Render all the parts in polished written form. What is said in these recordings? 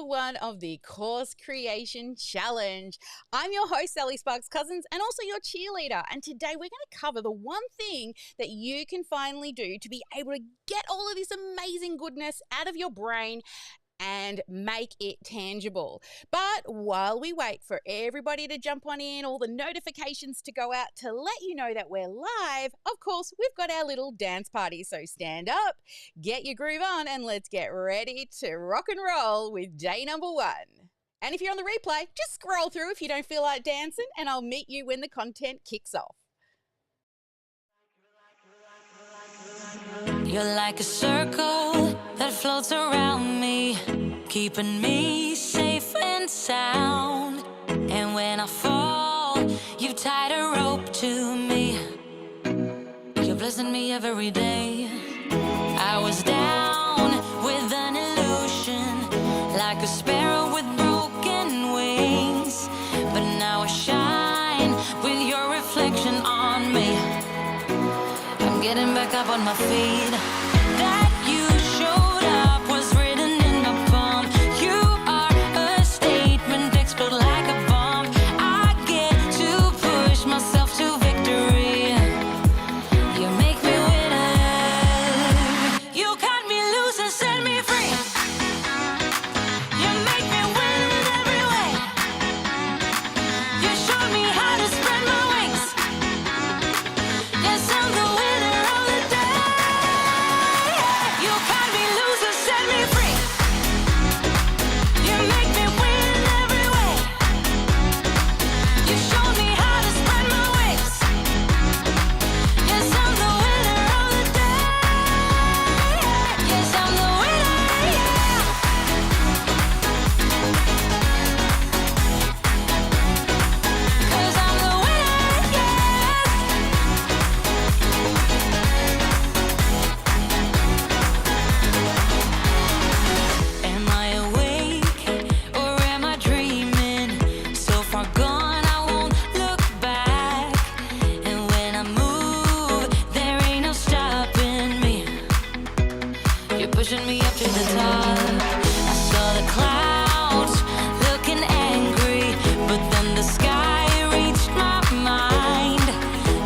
1 of the Course Creation Challenge. I'm your host, Sally Sparks Cousins, and also your cheerleader. And today we're going to cover the one thing that you can finally do to be able to get all of this amazing goodness out of your brain and make it tangible. But while we wait for everybody to jump on in, all the notifications to go out to let you know that we're live, of course, we've got our little dance party. So stand up, get your groove on, and let's get ready to rock and roll with day number 1. And if you're on the replay, just scroll through if you don't feel like dancing, and I'll meet you when the content kicks off. You're like a circle that floats around me, keeping me safe and sound. And when I fall, you tied a rope to me. You're blessing me every day. I was down with an illusion, like a sparrow with broken wings. But now I shine with your reflection on me. I'm getting back up on my feet. That you showed up was written in my palm. You are a statement, explode like a bomb. I get to push myself to victory. You make me winner. You cut me loose and set me free. You make me win in every way. You showed me how to spread my wings. Yes, I'm the winner of the day. You cut me loose and set me free. You make me win in every way. You showed me how to spread my wings. Yes, I'm the winner of the day. Yes, I'm the winner, yeah. 'Cause I'm the winner, yes. Am I awake or am I dreaming? So far gone, I won't look back. And when I move, there ain't no stopping me. You're pushing me up to the top. I saw the clouds looking angry, but then the sky reached my mind.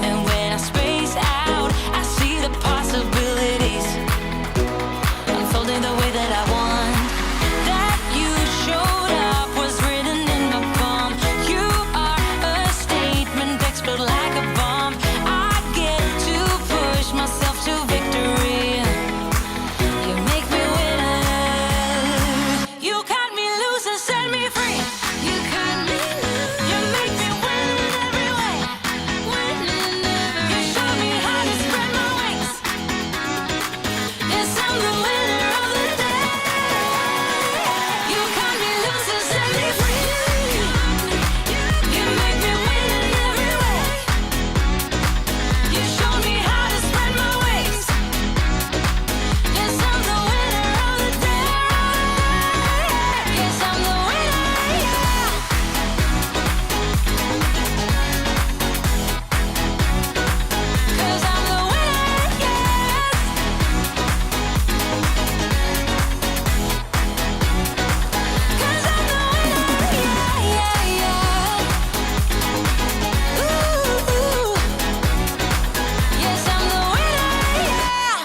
And when I space out, I see the possibilities unfolding the way that I want. That you showed up was written in my palm. You are a statement, explode like a bomb. I get to push myself to victory. You make me winner. You cut me loose and set me free. You cut me loose. You make me win in every way. Win in every way. You show me how to spread my wings. Yes, I'm the winner of the day. You cut me loose and set me free. You make me win in every way. You show me how to spread my wings. Yes, I'm the winner of the day. Yes, I'm the winner, yeah. 'Cause I'm the winner, yes. 'Cause I'm the winner, yeah, yeah, yeah. Ooh, yes, I'm the winner, yeah.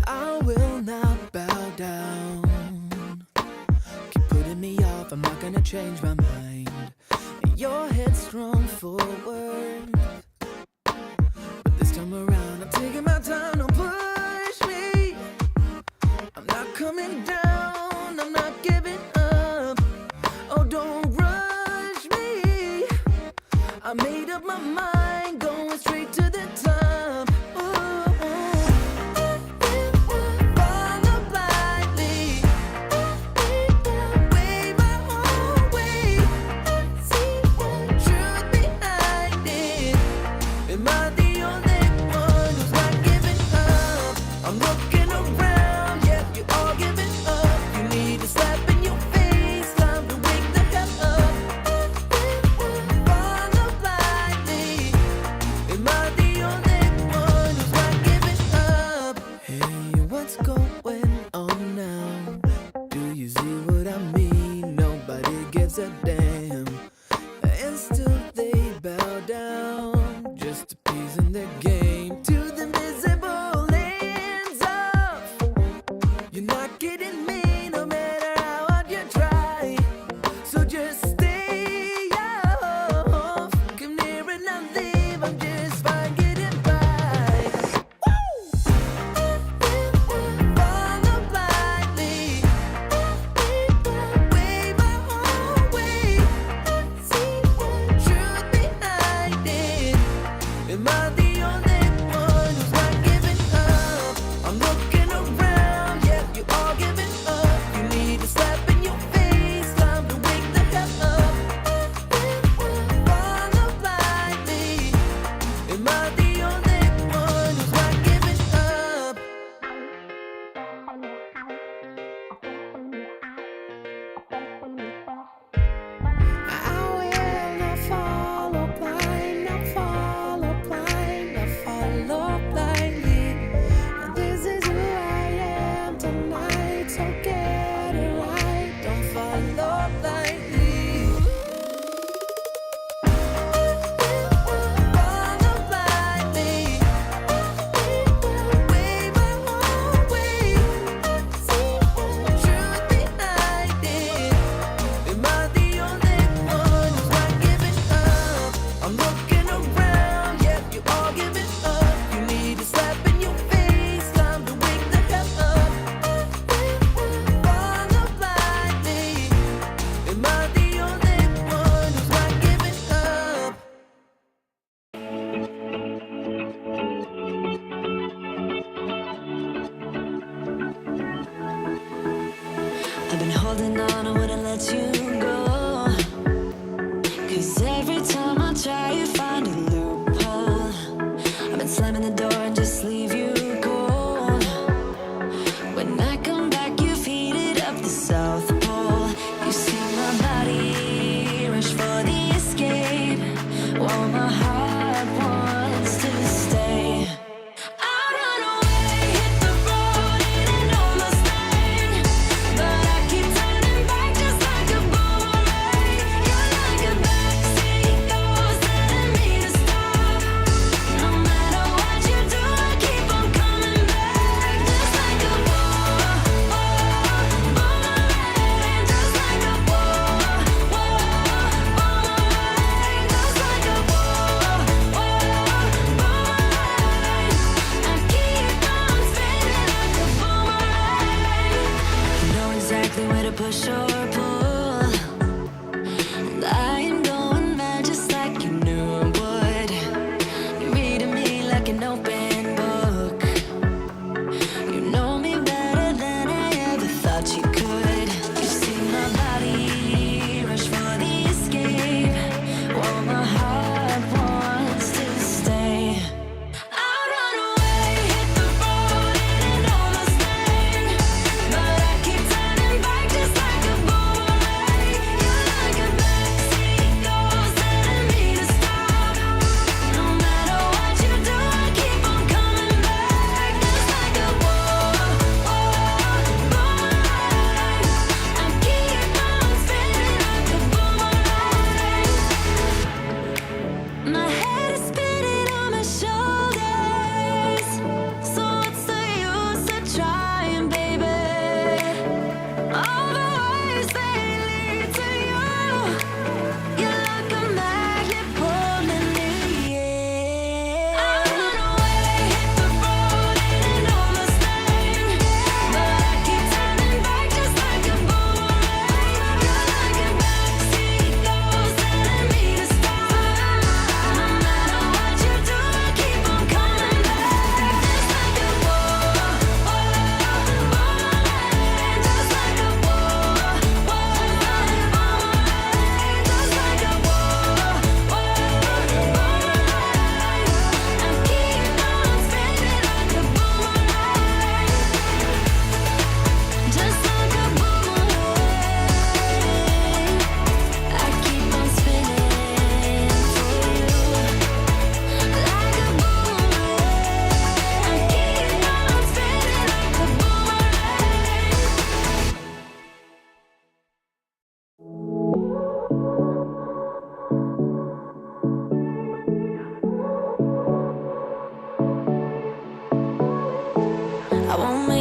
I will not bow down. Keep putting me off, I'm not gonna change my mind. And you're headstrong forward, but this time around I'm taking my time. Don't push me. I'm not coming down, I'm not giving up. Oh, don't rush me. I made up my mind, going straight to the top. Follow blindly. Way my own way. See the truth behind it. Am I the only one? going on now? Do you see what I mean? Nobody gives a damn, and still they bow down, just appeasing the game to the invisible ends of. You're not getting me, no matter how hard you try. So just stay off. Come near and I'll leave. I'm just fine getting by. Follow blindly. Way my own way. See the truth behind it. Am I the only one who's not giving up? I'm looking around, yeah, you all giving up. You need a slap in your face, time to wake the hell up. Follow blindly. Am I the only one who's not giving up? I will not follow blind, not follow blind, not follow blindly. This is who I am tonight, so get it right. Don't follow blindly. Follow blindly. Way my own way. See the truth behind it. Am I the only one who's not giving up? I'm looking around, yeah, you all giving up. You need a slap in your face, time to wake the hell up. Follow blindly. Am I the only one who's not giving up? I've been holding on, I wouldn't let you go. 'Cause every time I try, you find a loophole. I've been slamming the door and just leave you cold. When I come back, you've heated up the South Pole. You see my body rush for the escape, while my heart wants to stay. I run away, hit the road, it ain't almost thing. But I keep turning back just like a boomerang. You're like a backseat ghost telling me to stop. No matter what you do, I keep on coming back. Just like a boomerang. Just like a boomerang. Just like a I keep on spinning like a boomerang. You know exactly where to push or pull, and I am going mad just like you knew I would. You're reading me like an open book. You know me better than I ever thought you could. You see my body rush for the escape, while my heart wants to stay. I run away, hit the road, it ain't almost thing. But I keep turning back just like a boomerang.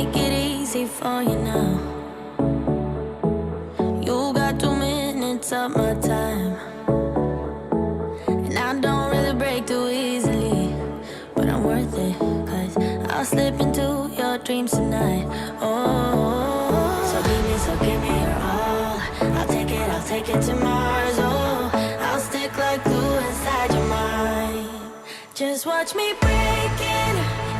make it easy for you now. You got 2 minutes of my time, and I don't really break too easily, but I'm worth it, 'cause I'll slip into your dreams tonight. Oh, so give me your all. I'll take it to Mars. Oh, I'll stick like glue inside your mind. Just watch me breaking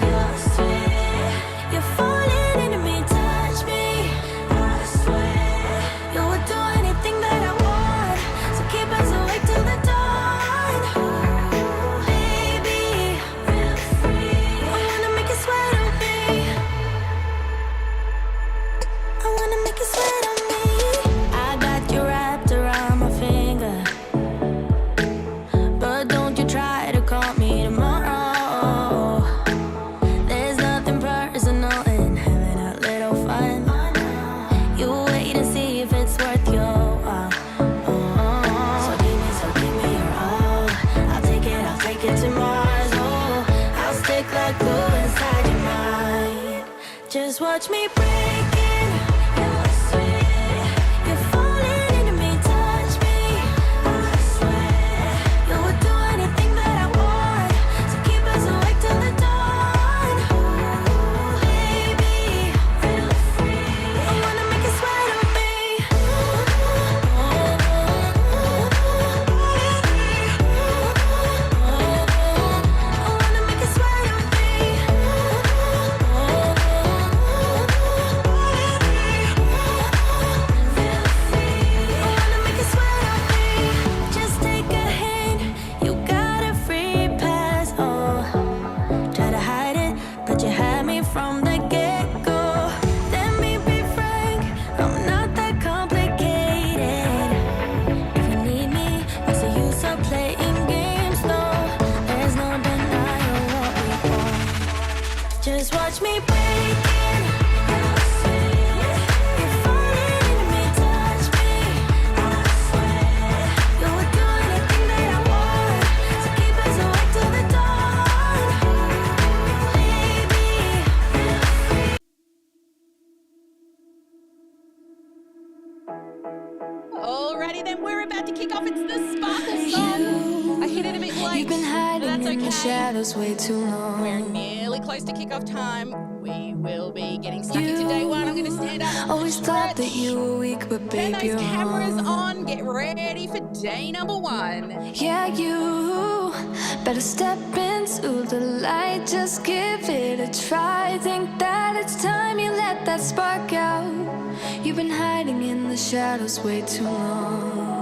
your sweat. You're falling into me, touch me. I swear you would do anything that I want, so keep us awake till the dawn. Ooh, baby, feel free. I wanna make you sweat on me. I wanna make you sweat on me. I got you wrapped around my finger, but don't you try to call me tomorrow. There's nothing personal in having a little fun. You wait and see if it's worth your while. So give me your all. I'll take it to Mars. Oh, I'll stick like glue inside your mind. Just watch me breaking your sweat. You're falling into me, touch me. I swear you would do anything that I want, so keep us awake till the dawn. Ooh, baby, feel free. I wanna make you sweat on me. I wanna make you sweat on me. Just take a hint, you got a free pass. Oh, try to hide it, but you had me from the get-go. Let me be frank, I'm not that complicated. If you need me, what's the use of playing games? No, there's no denying what we want. Just watch me breaking your sweat. You're falling into me, touch me. I swear you would do anything that I want, so keep us awake till the dawn. Baby, feel free. Alrighty then, we're about to kick off. It's the Sparkle song. I hit it a bit late. You've been hiding but that's in the okay. shadows way too long. We're nearly close to kickoff time. We will be getting stuck into day one. I'm going to stand up. Always thought that you were weak, but Turn babe, those you're cameras wrong. on. Get ready for day number one. Yeah, you better step into the light. Just give it a try. Think that it's time you let that spark out. You've been hiding in the shadows way too long.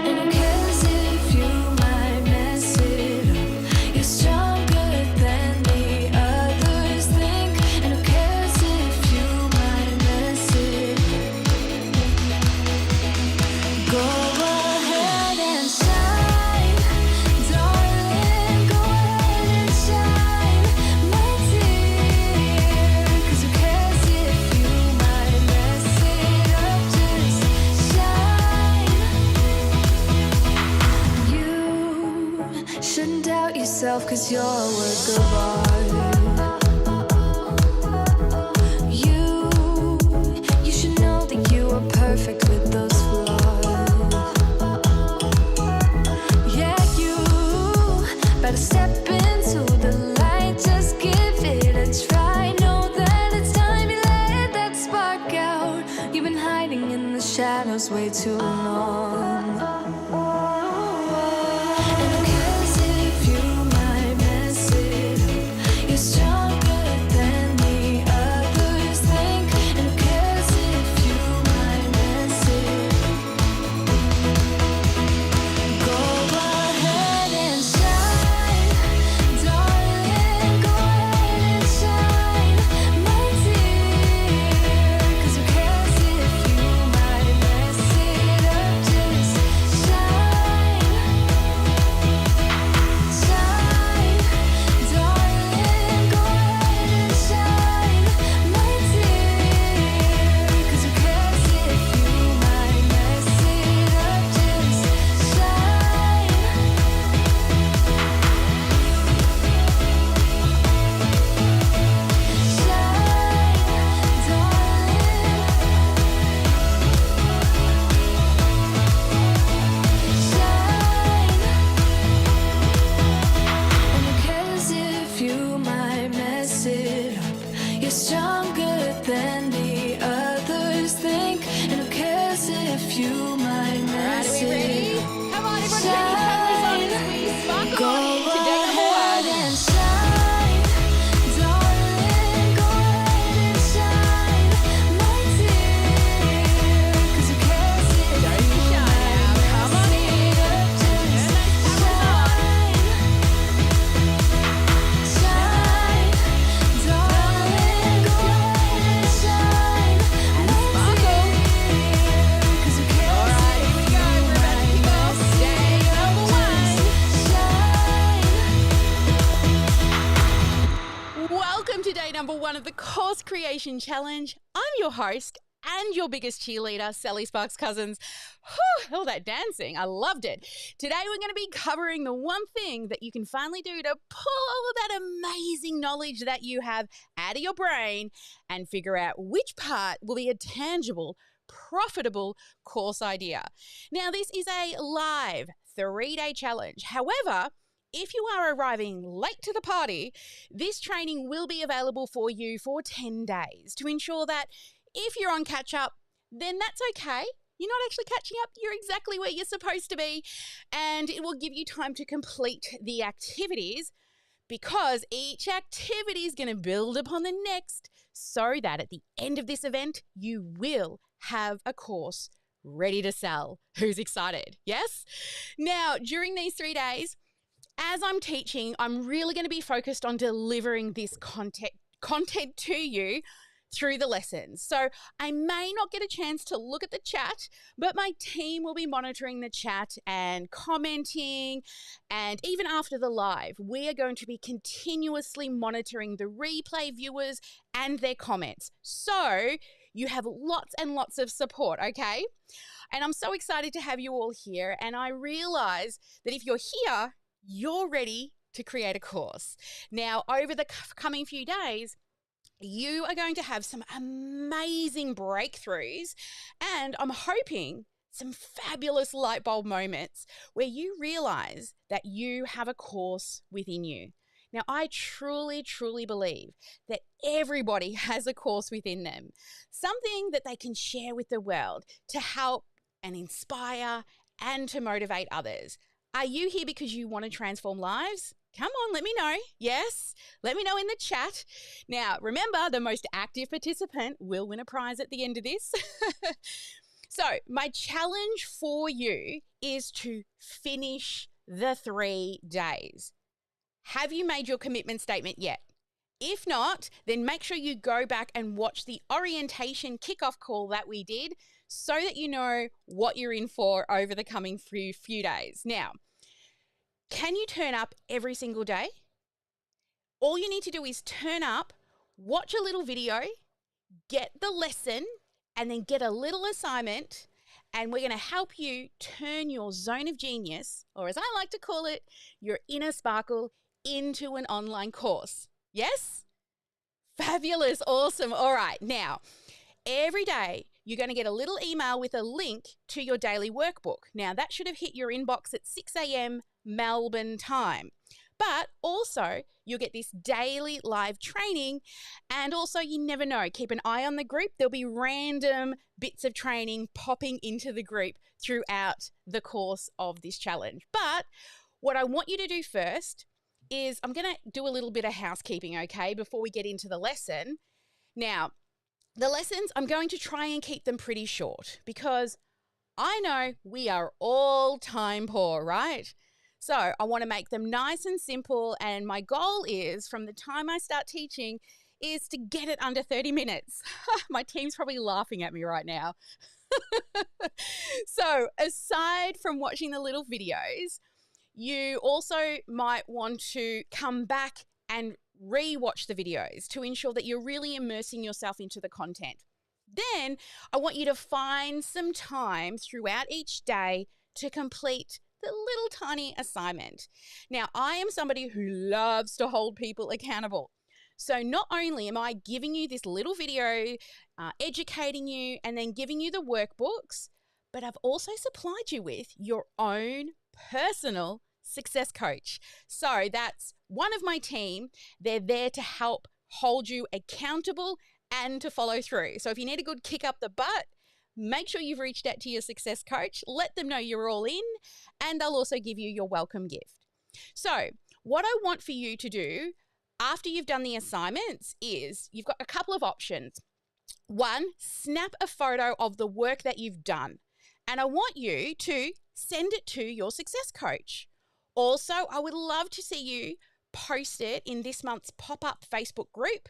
And who cares if you might mess it up? You're stronger than the others think. And who cares if you might mess it up? Go ahead and shine, darling. Go ahead and shine, my dear. 'Cause who cares if you might mess it up? Just shine. You shouldn't doubt yourself, 'cause you're a work of art. You should know that you are perfect with those flaws. Yeah, you better step into the light. Just give it a try. Know that it's time you let that spark out. You've been hiding in the shadows way too long. And who cares if you might mess it up? You're stronger than the others think, and who cares if you might All right, miss are we ready? it? Come on, everyone, turn your cameras on as we sparkle Go on into day number ahead one. and shine, darling. Go ahead and shine, my dear. 'Cause who cares if Don't be you shy now. might Come on miss in. it? Turn Just those cameras on. shine, darling. Go ahead and shine, And my sparkle. dear. 'Cause who cares All right, here we if go. you We're about to might kick off miss day it? number one. Shine. Welcome to day number one of the Course Creation Challenge. I'm your host and your biggest cheerleader, Sally Sparks Cousins. Whew, all that dancing, I loved it. Today we're going to be covering the one thing that you can finally do to pull all of that amazing knowledge that you have out of your brain and figure out which part will be a tangible, profitable course idea. Now, this is a live 3-day challenge. However, if you are arriving late to the party, this training will be available for you for 10 days to ensure that if you're on catch up, then that's okay. You're not actually catching up. You're exactly where you're supposed to be. And it will give you time to complete the activities because each activity is going to build upon the next so that at the end of this event, you will have a course ready to sell. Who's excited? Yes? Now, during these 3 days, as I'm teaching, I'm really going to be focused on delivering this content to you through the lessons. So I may not get a chance to look at the chat, but my team will be monitoring the chat and commenting. And even after the live, we are going to be continuously monitoring the replay viewers and their comments. So you have lots and lots of support, okay? And I'm so excited to have you all here. And I realize that if you're here, you're ready to create a course. Now, over the coming few days, you are going to have some amazing breakthroughs, and I'm hoping some fabulous light bulb moments where you realize that you have a course within you. Now, I truly, truly believe that everybody has a course within them, something that they can share with the world to help and inspire and to motivate others. Are you here because you want to transform lives? Come on, let me know. Yes, let me know in the chat. Now, remember, the most active participant will win a prize at the end of this. So, my challenge for you is to finish the 3 days. Have you made your commitment statement yet? If not, then make sure you go back and watch the orientation kickoff call that we did so that you know what you're in for over the coming few days. Now, can you turn up every single day? All you need to do is turn up, watch a little video, get the lesson, and then get a little assignment, and we're going to help you turn your zone of genius, or as I like to call it, your inner sparkle, into an online course. Yes? Fabulous. Awesome. All right. Now, every day, you're going to get a little email with a link to your daily workbook. Now, that should have hit your inbox at 6 a.m. Melbourne time. But also, you'll get this daily live training. And also, you never know, keep an eye on the group. There'll be random bits of training popping into the group throughout the course of this challenge. But what I want you to do first is I'm going to do a little bit of housekeeping, okay, before we get into the lesson. Now, the lessons, I'm going to try and keep them pretty short because I know we are all time poor, right? So I want to make them nice and simple, and my goal is, from the time I start teaching, is to get it under 30 minutes. My team's probably laughing at me right now. So aside from watching the little videos, you also might want to come back and re-watch the videos to ensure that you're really immersing yourself into the content. Then I want you to find some time throughout each day to complete the little tiny assignment. Now, I am somebody who loves to hold people accountable. So not only am I giving you this little video, educating you, and then giving you the workbooks, but I've also supplied you with your own personal success coach. So that's one of my team. They're there to help hold you accountable and to follow through. So if you need a good kick up the butt, make sure you've reached out to your success coach, let them know you're all in, and they'll also give you your welcome gift. So what I want for you to do after you've done the assignments is you've got a couple of options. One, snap a photo of the work that you've done, and I want you to send it to your success coach. Also, I would love to see you post it in this month's pop-up Facebook group.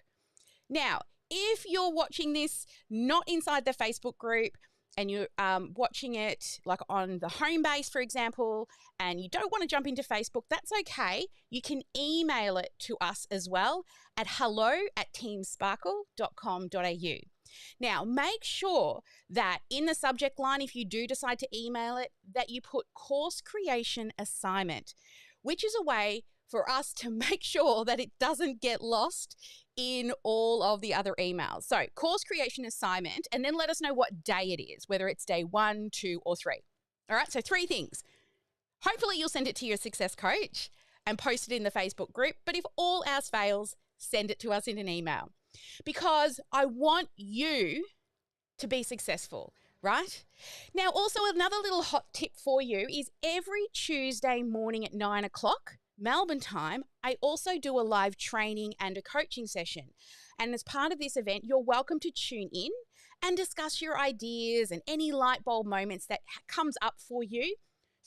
Now, if you're watching this not inside the Facebook group and you're watching it like on the home base, for example, and you don't want to jump into Facebook, that's okay. You can email it to us as well at hello@teamsparkle.com.au. Now, make sure that in the subject line, if you do decide to email it, that you put course creation assignment, which is a way for us to make sure that it doesn't get lost in all of the other emails. So course creation assignment, and then let us know what day it is, whether it's day 1, 2, or 3. All right, so 3 things. Hopefully you'll send it to your success coach and post it in the Facebook group. But if all else fails, send it to us in an email, because I want you to be successful, right? Now, also another little hot tip for you is every Tuesday morning at 9 o'clock, Melbourne time, I also do a live training and a coaching session. And as part of this event, you're welcome to tune in and discuss your ideas and any light bulb moments that comes up for you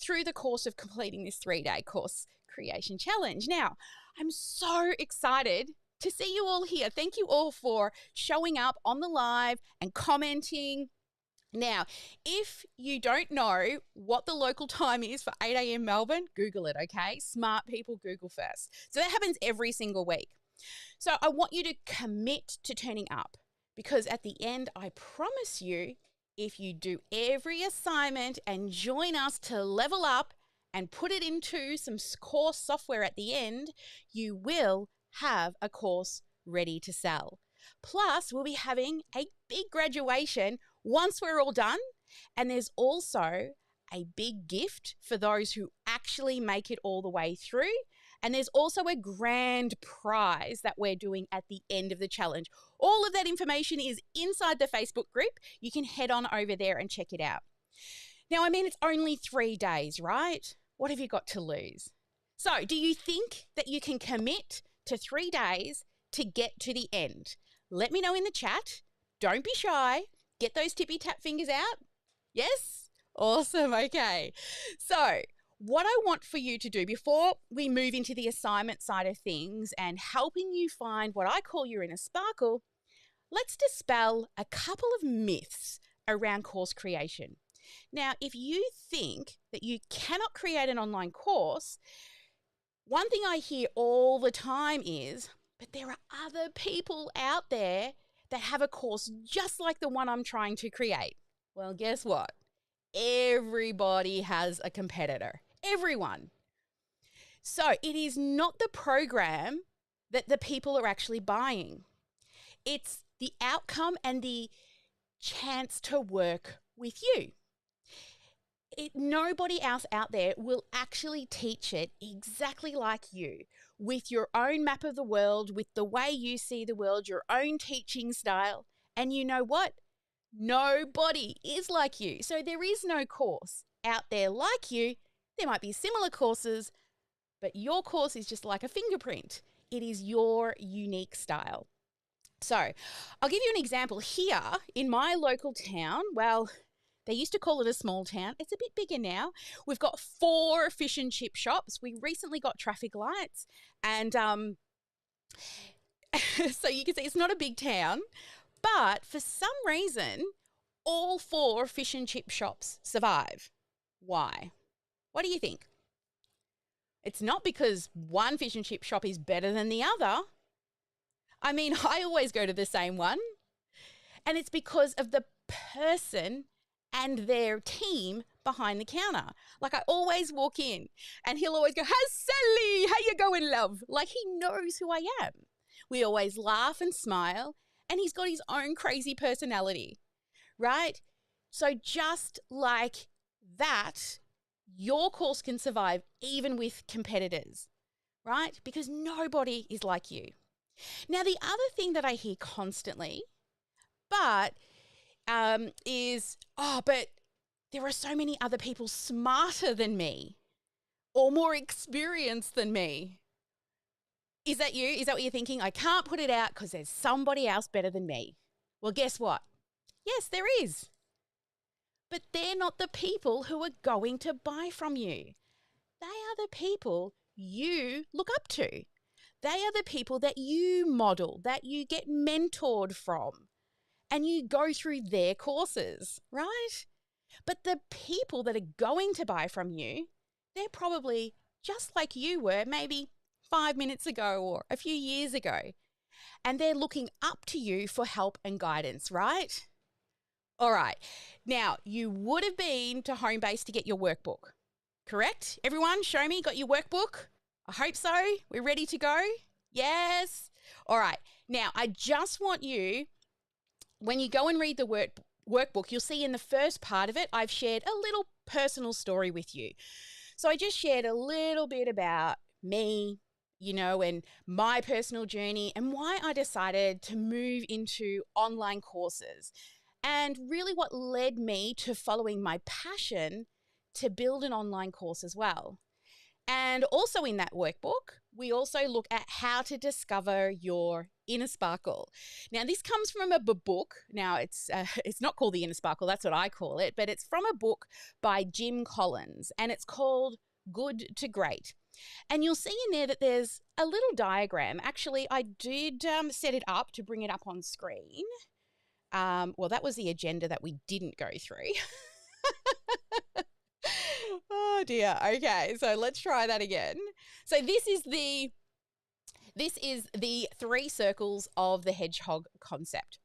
through the course of completing this 3-day course creation challenge. Now, I'm so excited to see you all here. Thank you all for showing up on the live and commenting. Now, if you don't know what the local time is for 8 a.m. Melbourne, Google it, okay? Smart people Google first. So that happens every single week. So I want you to commit to turning up, because at the end, I promise you, if you do every assignment and join us to level up and put it into some course software at the end, you will have a course ready to sell. Plus, we'll be having a big graduation once we're all done. And there's also a big gift for those who actually make it all the way through. And there's also a grand prize that we're doing at the end of the challenge. All of that information is inside the Facebook group. You can head on over there and check it out. Now, I mean, it's only 3 days, right? What have you got to lose? So do you think that you can commit to 3 days to get to the end? Let me know in the chat. Don't be shy. Get those tippy tap fingers out. Yes? Awesome. Okay. So what I want for you to do before we move into the assignment side of things and helping you find what I call your inner sparkle, let's dispel a couple of myths around course creation. Now, if you think that you cannot create an online course, one thing I hear all the time is, but there are other people out there that have a course just like the one I'm trying to create. Well, guess what? Everybody has a competitor. Everyone. So it is not the program that the people are actually buying. It's the outcome and the chance to work with you. Nobody else out there will actually teach it exactly like you, with your own map of the world, with the way you see the world, your own teaching style. And you know what? Nobody is like you. So there is no course out there like you. There might be similar courses, but your course is just like a fingerprint. It is your unique style. So I'll give you an example here in my local town. Well, they used to call it a small town. It's a bit bigger now. We've got 4 fish and chip shops. We recently got traffic lights. And so you can see it's not a big town. But for some reason, all 4 fish and chip shops survive. Why? What do you think? It's not because one fish and chip shop is better than the other. I mean, I always go to the same one. And it's because of the person and their team behind the counter. Like, I always walk in and he'll always go, "Hi, Sally, how you going, love?" Like, he knows who I am. We always laugh and smile, and he's got his own crazy personality, right? So just like that, your course can survive even with competitors, right? Because nobody is like you. Now, the other thing that I hear constantly, is, but there are so many other people smarter than me or more experienced than me. Is that you? Is that what you're thinking? I can't put it out because there's somebody else better than me. Well, guess what? Yes, there is. But they're not the people who are going to buy from you. They are the people you look up to. They are the people that you model, that you get mentored from, and you go through their courses, right? But the people that are going to buy from you, they're probably just like you were maybe 5 minutes ago or a few years ago. And they're looking up to you for help and guidance, right? All right. Now, you would have been to Homebase to get your workbook, correct? Everyone, show me, got your workbook? I hope so. We're ready to go? Yes. All right. Now, I just want you, when you go and read the workbook, you'll see in the first part of it, I've shared a little personal story with you. So I just shared a little bit about me, and my personal journey and why I decided to move into online courses and really what led me to following my passion to build an online course as well. And also in that workbook, we also look at how to discover your inner sparkle. Now, this comes from a book. Now, it's not called The Inner Sparkle. That's what I call it. But it's from a book by Jim Collins, and it's called Good to Great. And you'll see in there that there's a little diagram. Actually, I did set it up to bring it up on screen. Well, that was the agenda that we didn't go through. Oh dear. Okay, so let's try that again. So this is the 3 circles of the hedgehog concept.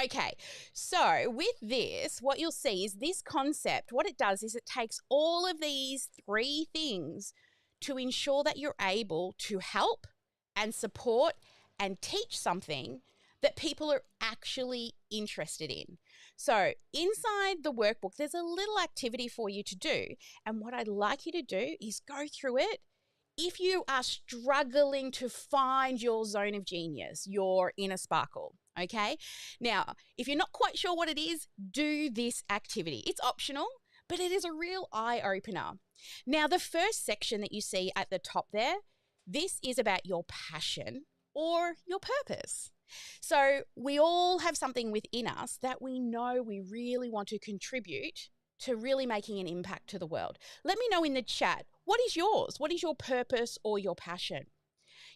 Okay, so with this, what you'll see is this concept, what it does is it takes all of these 3 things to ensure that you're able to help and support and teach something that people are actually interested in. So inside the workbook, there's a little activity for you to do. And what I'd like you to do is go through it. If you are struggling to find your zone of genius, your inner sparkle, okay? Now, if you're not quite sure what it is, do this activity. It's optional, but it is a real eye-opener. Now, the first section that you see at the top there, this is about your passion or your purpose. So we all have something within us that we know we really want to contribute to really making an impact to the world. Let me know in the chat, what is yours? What is your purpose or your passion?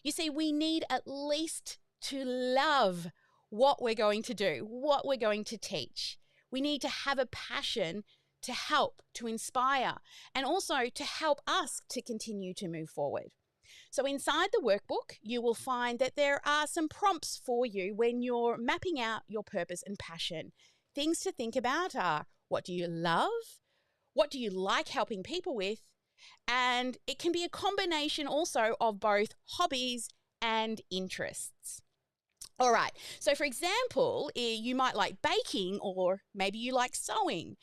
You see, we need at least to love what we're going to do, what we're going to teach. We need to have a passion to help, to inspire, and also to help us to continue to move forward. So inside the workbook, you will find that there are some prompts for you when you're mapping out your purpose and passion. Things to think about are, what do you love? What do you like helping people with? And it can be a combination also of both hobbies and interests. All right, so for example, you might like baking, or maybe you like sewing,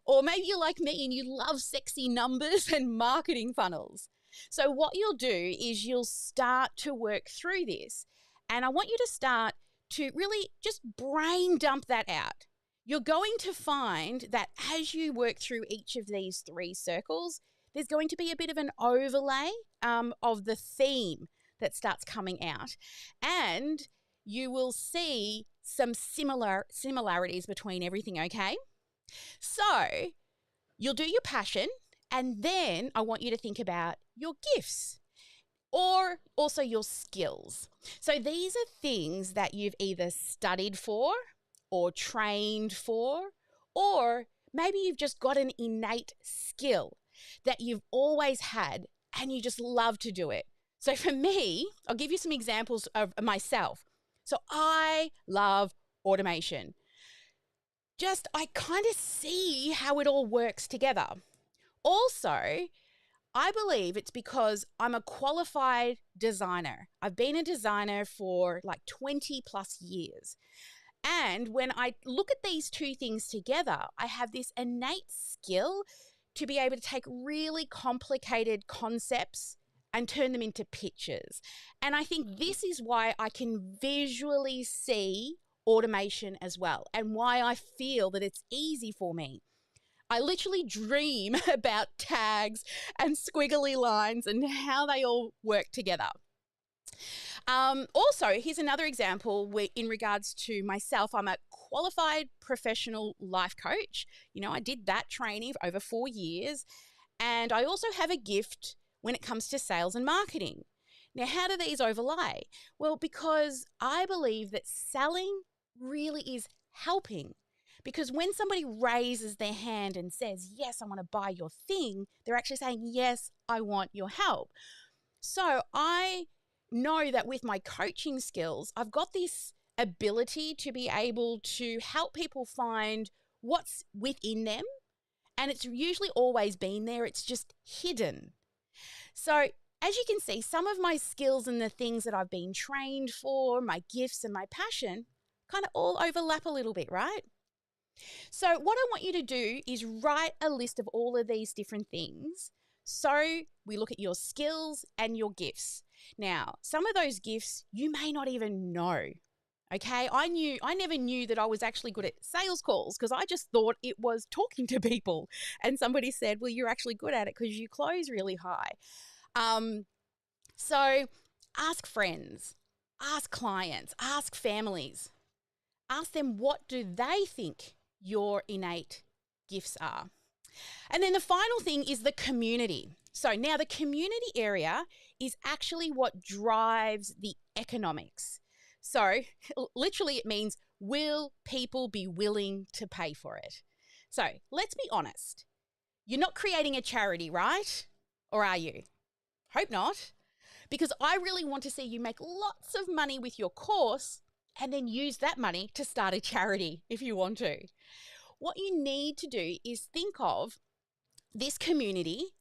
or maybe you're like me and you love sexy numbers and marketing funnels. So what you'll do is you'll start to work through this, and I want you to start to really just brain dump that out. You're going to find that as you work through each of these 3 circles, there's going to be a bit of an overlay of the theme that starts coming out, and you will see some similarities between everything, okay? So you'll do your passion, and then I want you to think about your gifts or also your skills. So these are things that you've either studied for or trained for, or maybe you've just got an innate skill that you've always had and you just love to do it. So for me, I'll give you some examples of myself. So I love automation. I kind of see how it all works together. Also, I believe it's because I'm a qualified designer. I've been a designer for like 20 plus years. And when I look at these 2 things together, I have this innate skill to be able to take really complicated concepts and turn them into pictures. And I think this is why I can visually see automation as well, and why I feel that it's easy for me. I literally dream about tags and squiggly lines and how they all work together. Also, here's another example in regards to myself. I'm a qualified professional life coach. You know, I did that training for over 4 years. And I also have a gift when it comes to sales and marketing. Now, how do these overlay? Well, because I believe that selling really is helping. Because when somebody raises their hand and says, yes, I want to buy your thing, they're actually saying, yes, I want your help. So I know that with my coaching skills, I've got this ability to be able to help people find what's within them. And it's usually always been there. It's just hidden. So as you can see, some of my skills and the things that I've been trained for, my gifts and my passion, kind of all overlap a little bit, right? So what I want you to do is write a list of all of these different things. So we look at your skills and your gifts. Now, some of those gifts you may not even know. Okay, I never knew that I was actually good at sales calls because I just thought it was talking to people. And somebody said, well, you're actually good at it because you close really high. So ask friends, ask clients, ask families, ask them what do they think your innate gifts are. And then the final thing is the community. So now the community area is actually what drives the economics. So literally it means, will people be willing to pay for it? So let's be honest. You're not creating a charity, right? Or are you? Hope not. Because I really want to see you make lots of money with your course and then use that money to start a charity if you want to. What you need to do is think of this community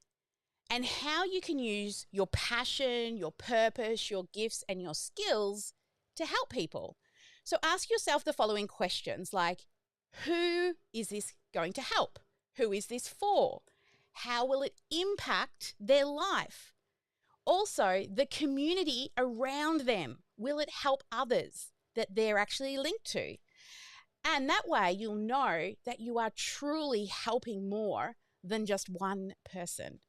and how you can use your passion, your purpose, your gifts, and your skills to help people. So ask yourself the following questions like, who is this going to help? Who is this for? How will it impact their life? Also, the community around them, will it help others that they're actually linked to? And that way you'll know that you are truly helping more than just one person.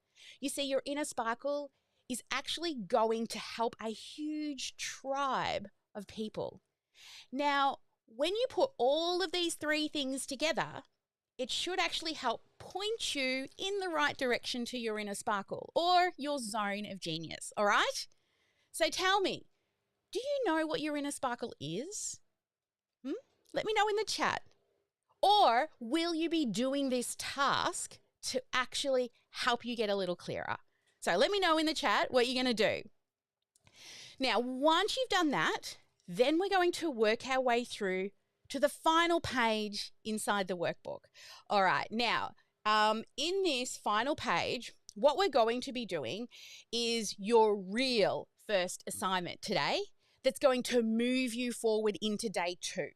You see, your inner sparkle is actually going to help a huge tribe of people. Now, when you put all of these three things together, it should actually help point you in the right direction to your inner sparkle or your zone of genius, all right? So tell me, do you know what your inner sparkle is? Let me know in the chat. Or will you be doing this task to actually help you get a little clearer? So let me know in the chat what you're going to do. Now, once you've done that, then we're going to work our way through to the final page inside the workbook. All right, now, in this final page, what we're going to be doing is your real first assignment today that's going to move you forward into day 2.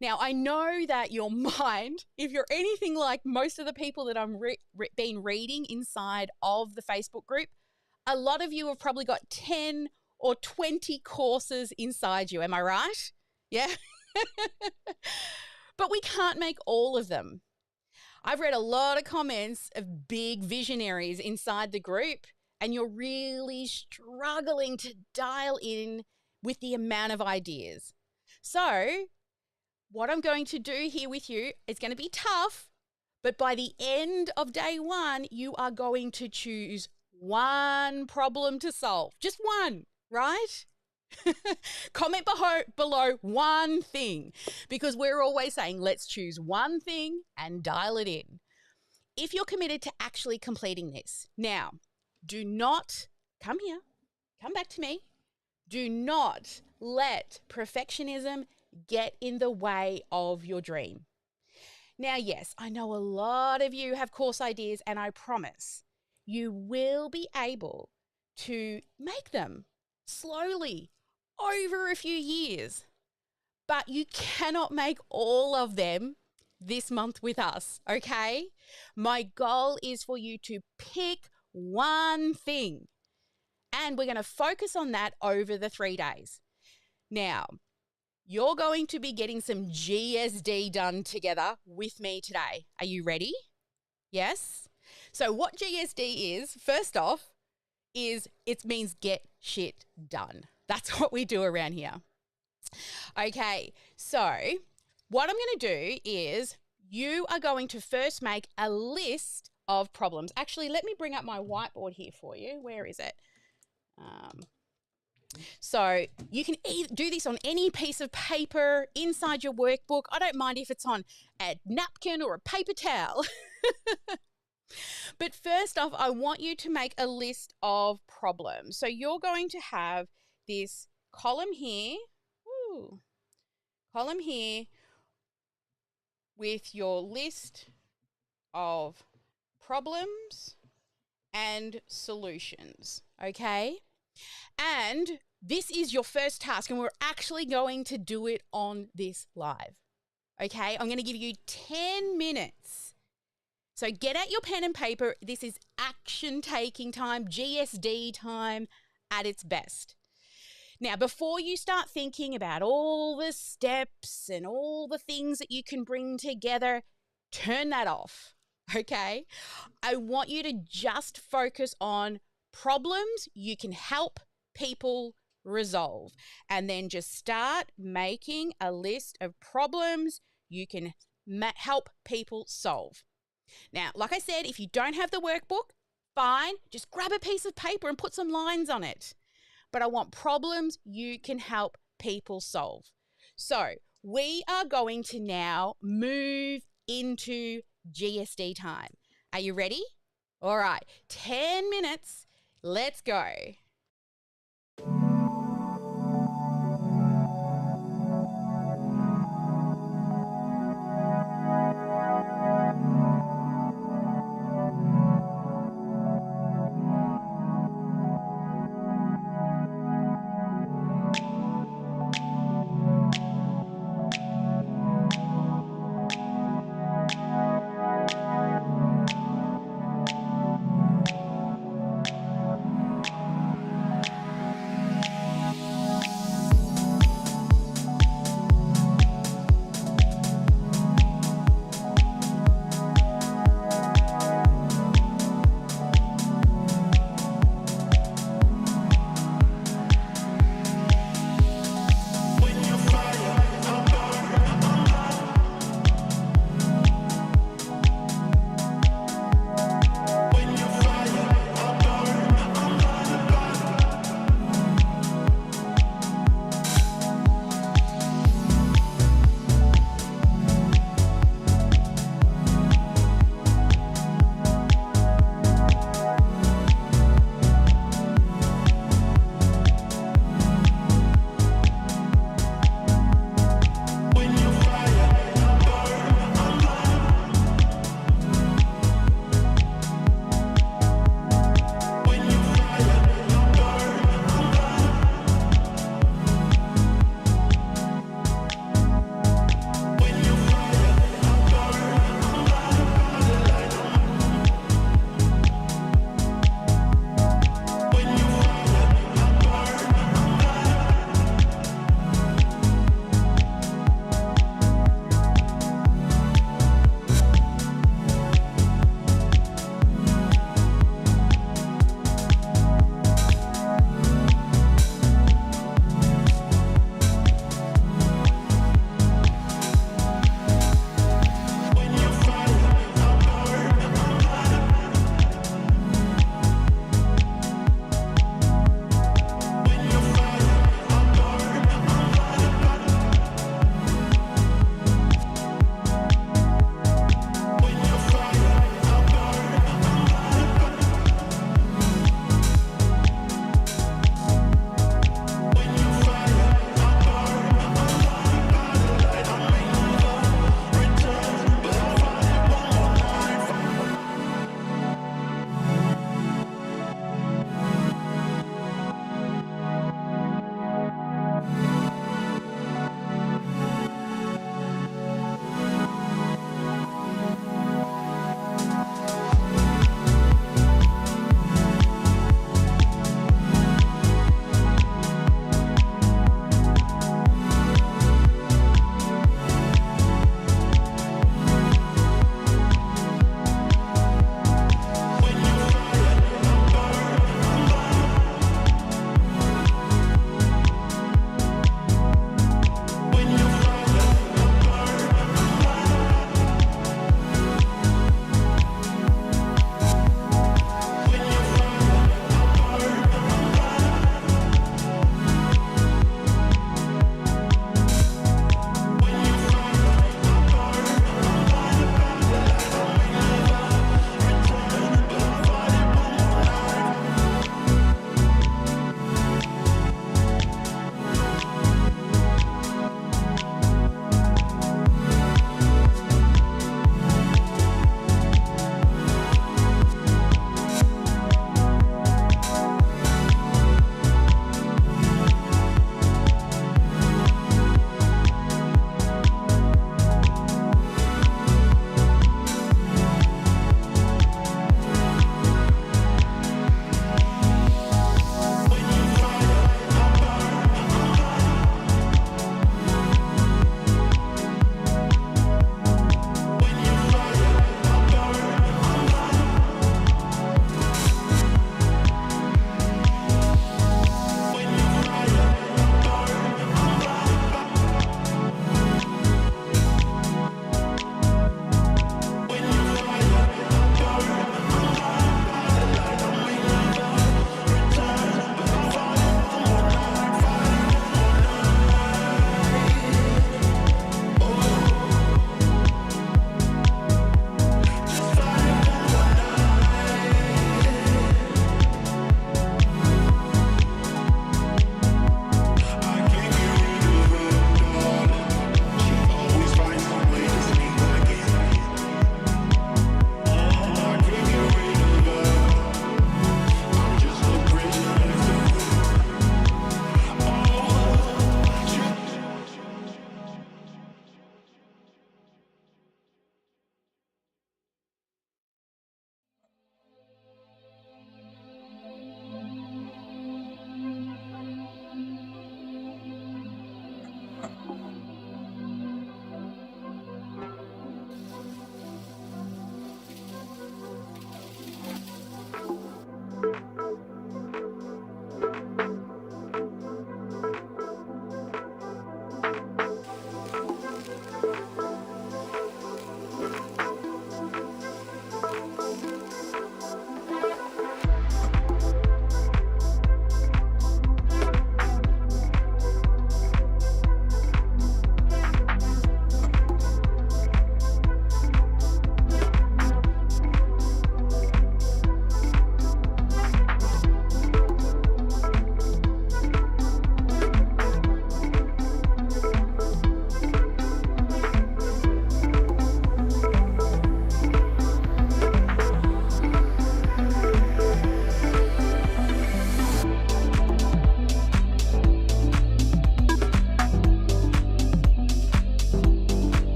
Now, I know that your mind, if you're anything like most of the people that I'm been reading inside of the Facebook group, a lot of you have probably got 10 or 20 courses inside you. Am I right? Yeah. But we can't make all of them. I've read a lot of comments of big visionaries inside the group, and you're really struggling to dial in with the amount of ideas. So what I'm going to do here with you is going to be tough, but by the end of day 1, you are going to choose one problem to solve. Just one, right? Comment below one thing, because we're always saying let's choose one thing and dial it in. If you're committed to actually completing this. Now, do not, come here, come back to me. Do not let perfectionism get in the way of your dream. Now, yes, I know a lot of you have course ideas, and I promise you will be able to make them slowly over a few years, but you cannot make all of them this month with us, okay? My goal is for you to pick one thing And we're going to focus on that over the 3 days. Now, you're going to be getting some GSD done together with me today. Are you ready? Yes? So what GSD is, first off, is it means get shit done. That's what we do around here. Okay, so what I'm going to do is you are going to first make a list of problems. Actually, let me bring up my whiteboard here for you. Where is it? So you can do this on any piece of paper inside your workbook. I don't mind if it's on a napkin or a paper towel. But first off, I want you to make a list of problems. So you're going to have this column here, with your list of problems and solutions, okay? And this is your first task, and we're actually going to do it on this live, okay? I'm going to give you 10 minutes. So get out your pen and paper. This is action-taking time, GSD time at its best. Now, before you start thinking about all the steps and all the things that you can bring together, turn that off, okay? I want you to just focus on problems you can help people resolve, and then just start making a list of problems you can help people solve. Now, like I said, if you don't have the workbook, fine, just grab a piece of paper and put some lines on it. But I want problems you can help people solve. So we are going to now move into GSD time. Are you ready? All right, 10 minutes. Let's go.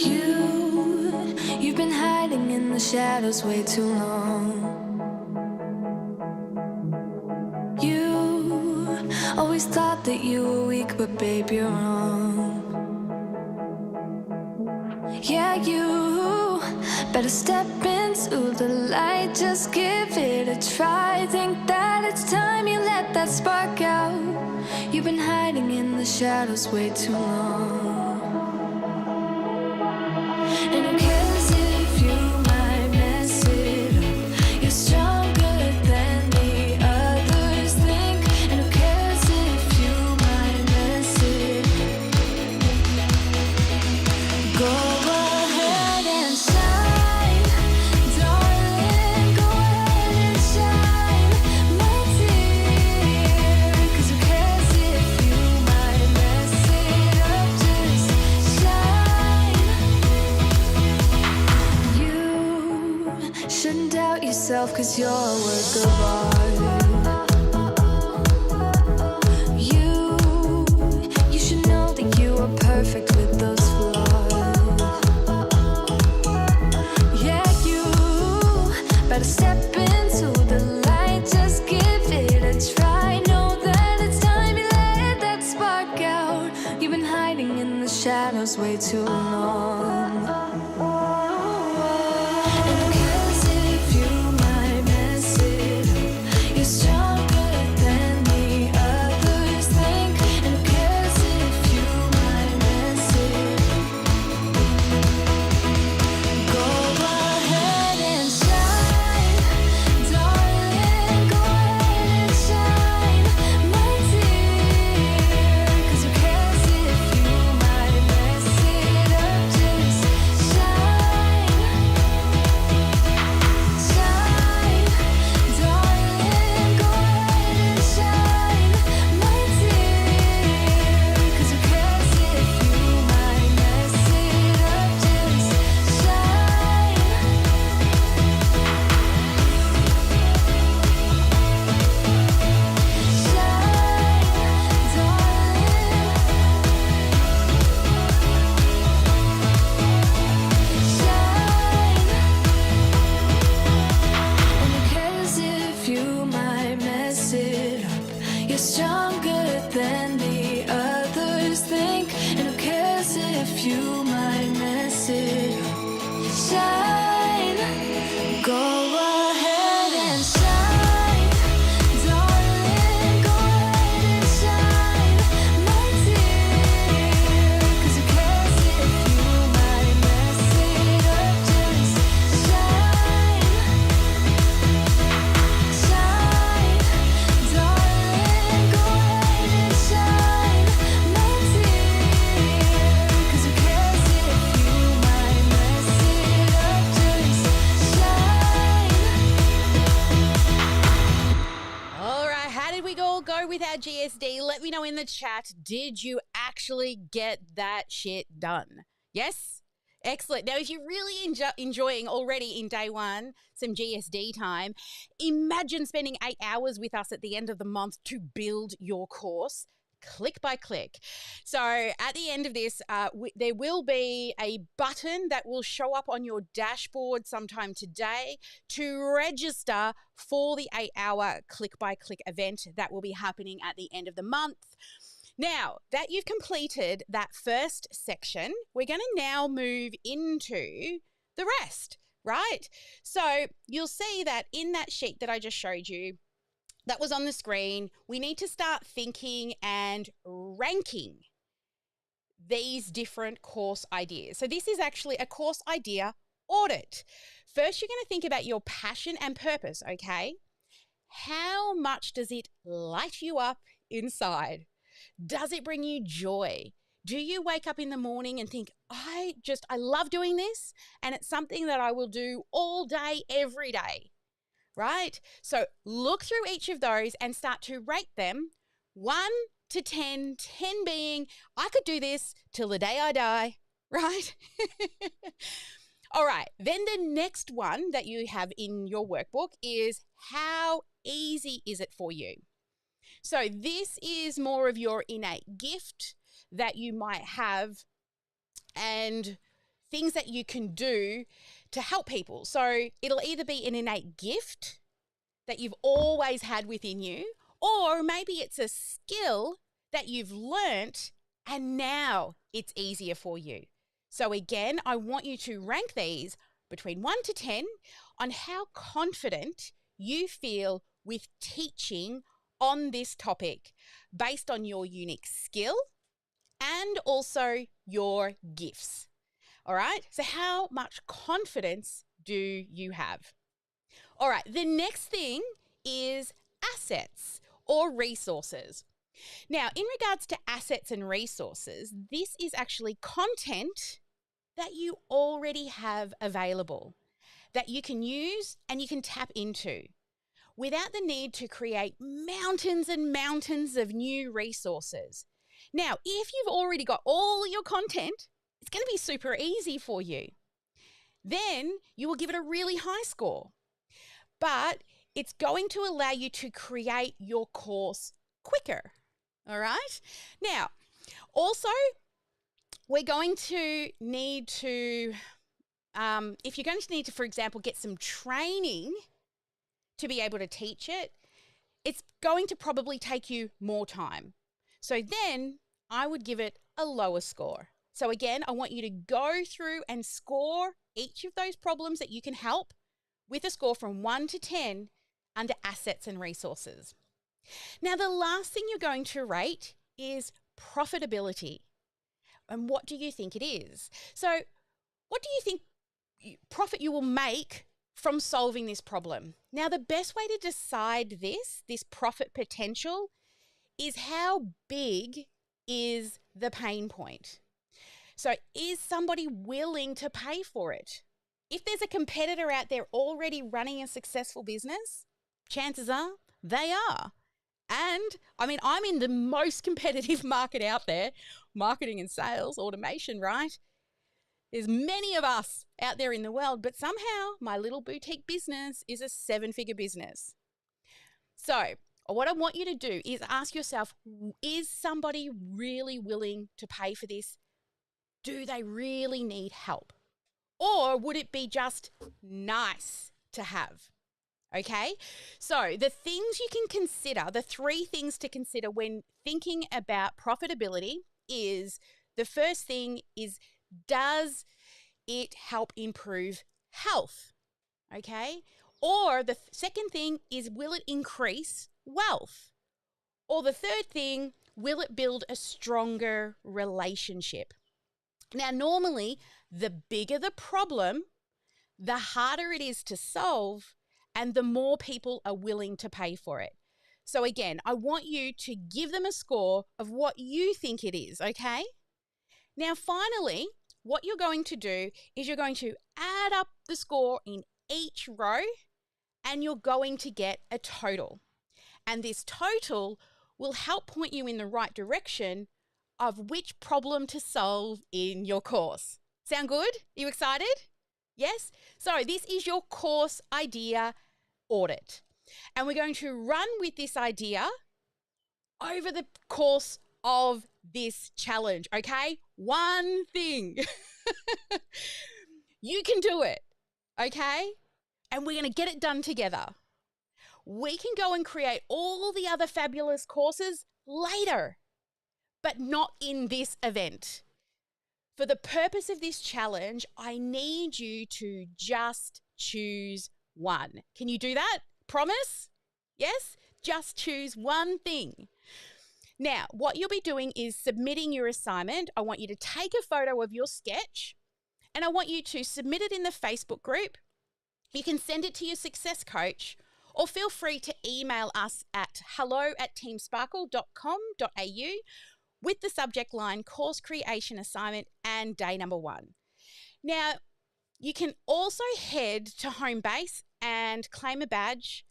You've been hiding in the shadows way too long. You always thought that you were weak, but babe, you're wrong. Yeah, you better step into the light, just give it a try. Think that it's time you let that spark out. You've been hiding in the shadows way too long. And who cares if you might mess it up? You're stronger than the others think. And who cares if you might mess it up? Go ahead and shine, darling. Go ahead and shine, my dear. 'Cause who cares if you might mess it up? Just shine. You shouldn't doubt yourself, 'cause you're a work of art. You should know that you are perfect with those flaws. Yeah, you better step into the light, just give it a try. Know that it's time you let that spark out. You've been hiding in the shadows way too long. And who cares if you might mess it up? You're stronger than the others think. And who cares if you might mess it up? Go ahead and shine, darling. Go ahead and shine, my dear. 'Cause who cares if you might mess it up? Just shine, shine, darling. Go ahead and shine, my dear. 'Cause who cares if you might mess it up? Just shine. You're stronger than the others think. And who cares if you might mess it up? Shine. Go ahead and shine, darling. Go ahead and shine, my dear. 'Cause who cares if you might mess it up? Just shine, shine, darling. Go ahead and shine, my dear. 'Cause who cares if you might mess it up? Just shine. All right, how did we all go with our GSD? Let me know in the chat. Did you actually get that shit done? Yes? Excellent. Now, if you're really enjoying already in day one some GSD time, imagine spending 8 hours with us at the end of the month to build your course click by click. So at the end of this, there will be a button that will show up on your dashboard sometime today to register for the 8-hour click by click event that will be happening at the end of the month. Now that you've completed that first section, we're going to now move into the rest, right? So you'll see that in that sheet that I just showed you, that was on the screen, we need to start thinking and ranking these different course ideas. So this is actually a course idea audit. First, you're going to think about your passion and purpose, okay? How much does it light you up inside? Does it bring you joy? Do you wake up in the morning and think, I love doing this, and it's something that I will do all day, every day, right? So look through each of those and start to rate them 1 to 10, 10 being, I could do this till the day I die, right? All right, then the next one that you have in your workbook is how easy is it for you? So this is more of your innate gift that you might have, and things that you can do to help people. So it'll either be an innate gift that you've always had within you, or maybe it's a skill that you've learnt and now it's easier for you. So again, I want you to rank these between 1 to 10 on how confident you feel with teaching on this topic based on your unique skill and also your gifts. All right, so how much confidence do you have? All right, the next thing is assets or resources. Now, in regards to assets and resources, this is actually content that you already have available that you can use and you can tap into without the need to create mountains and mountains of new resources. Now, if you've already got all your content, it's going to be super easy for you. Then you will give it a really high score. But it's going to allow you to create your course quicker. All right? Now, also, we're going to need to, if you're going to need to, for example, get some training to be able to teach it, it's going to probably take you more time. So then I would give it a lower score. So again, I want you to go through and score each of those problems that you can help with a score from 1 to 10 under assets and resources. Now, the last thing you're going to rate is profitability. And what do you think it is? So what do you think profit you will make from solving this problem? Now, the best way to decide this profit potential, is how big is the pain point? So is somebody willing to pay for it? If there's a competitor out there already running a successful business, chances are they are. And I mean, I'm in the most competitive market out there, marketing and sales, automation, right? There's many of us out there in the world, but somehow my little boutique business is a 7-figure business. So what I want you to do is ask yourself, is somebody really willing to pay for this? Do they really need help? Or would it be just nice to have? Okay, so the things you can consider, the 3 things to consider when thinking about profitability is, the first thing is, does it help improve health? Okay, or the second thing is, will it increase wealth? Or the third thing, will it build a stronger relationship? Now, normally, the bigger the problem, the harder it is to solve, and the more people are willing to pay for it. So again, I want you to give them a score of what you think it is, okay? Now, finally, what you're going to do is you're going to add up the score in each row, and you're going to get a total. And this total will help point you in the right direction of which problem to solve in your course. Sound good? Are you excited? Yes? So this is your course idea audit. And we're going to run with this idea over the course of this challenge, okay? One thing. You can do it, okay? And we're going to get it done together. We can go and create all the other fabulous courses later, but not in this event. For the purpose of this challenge, I need you to just choose one. Can you do that? Promise? Yes? Just choose one thing. Now, what you'll be doing is submitting your assignment. I want you to take a photo of your sketch, and I want you to submit it in the Facebook group. You can send it to your success coach, or feel free to email us at hello@teamsparkle.com.au with the subject line course creation assignment and day number 1. Now, you can also head to Homebase and claim a badge,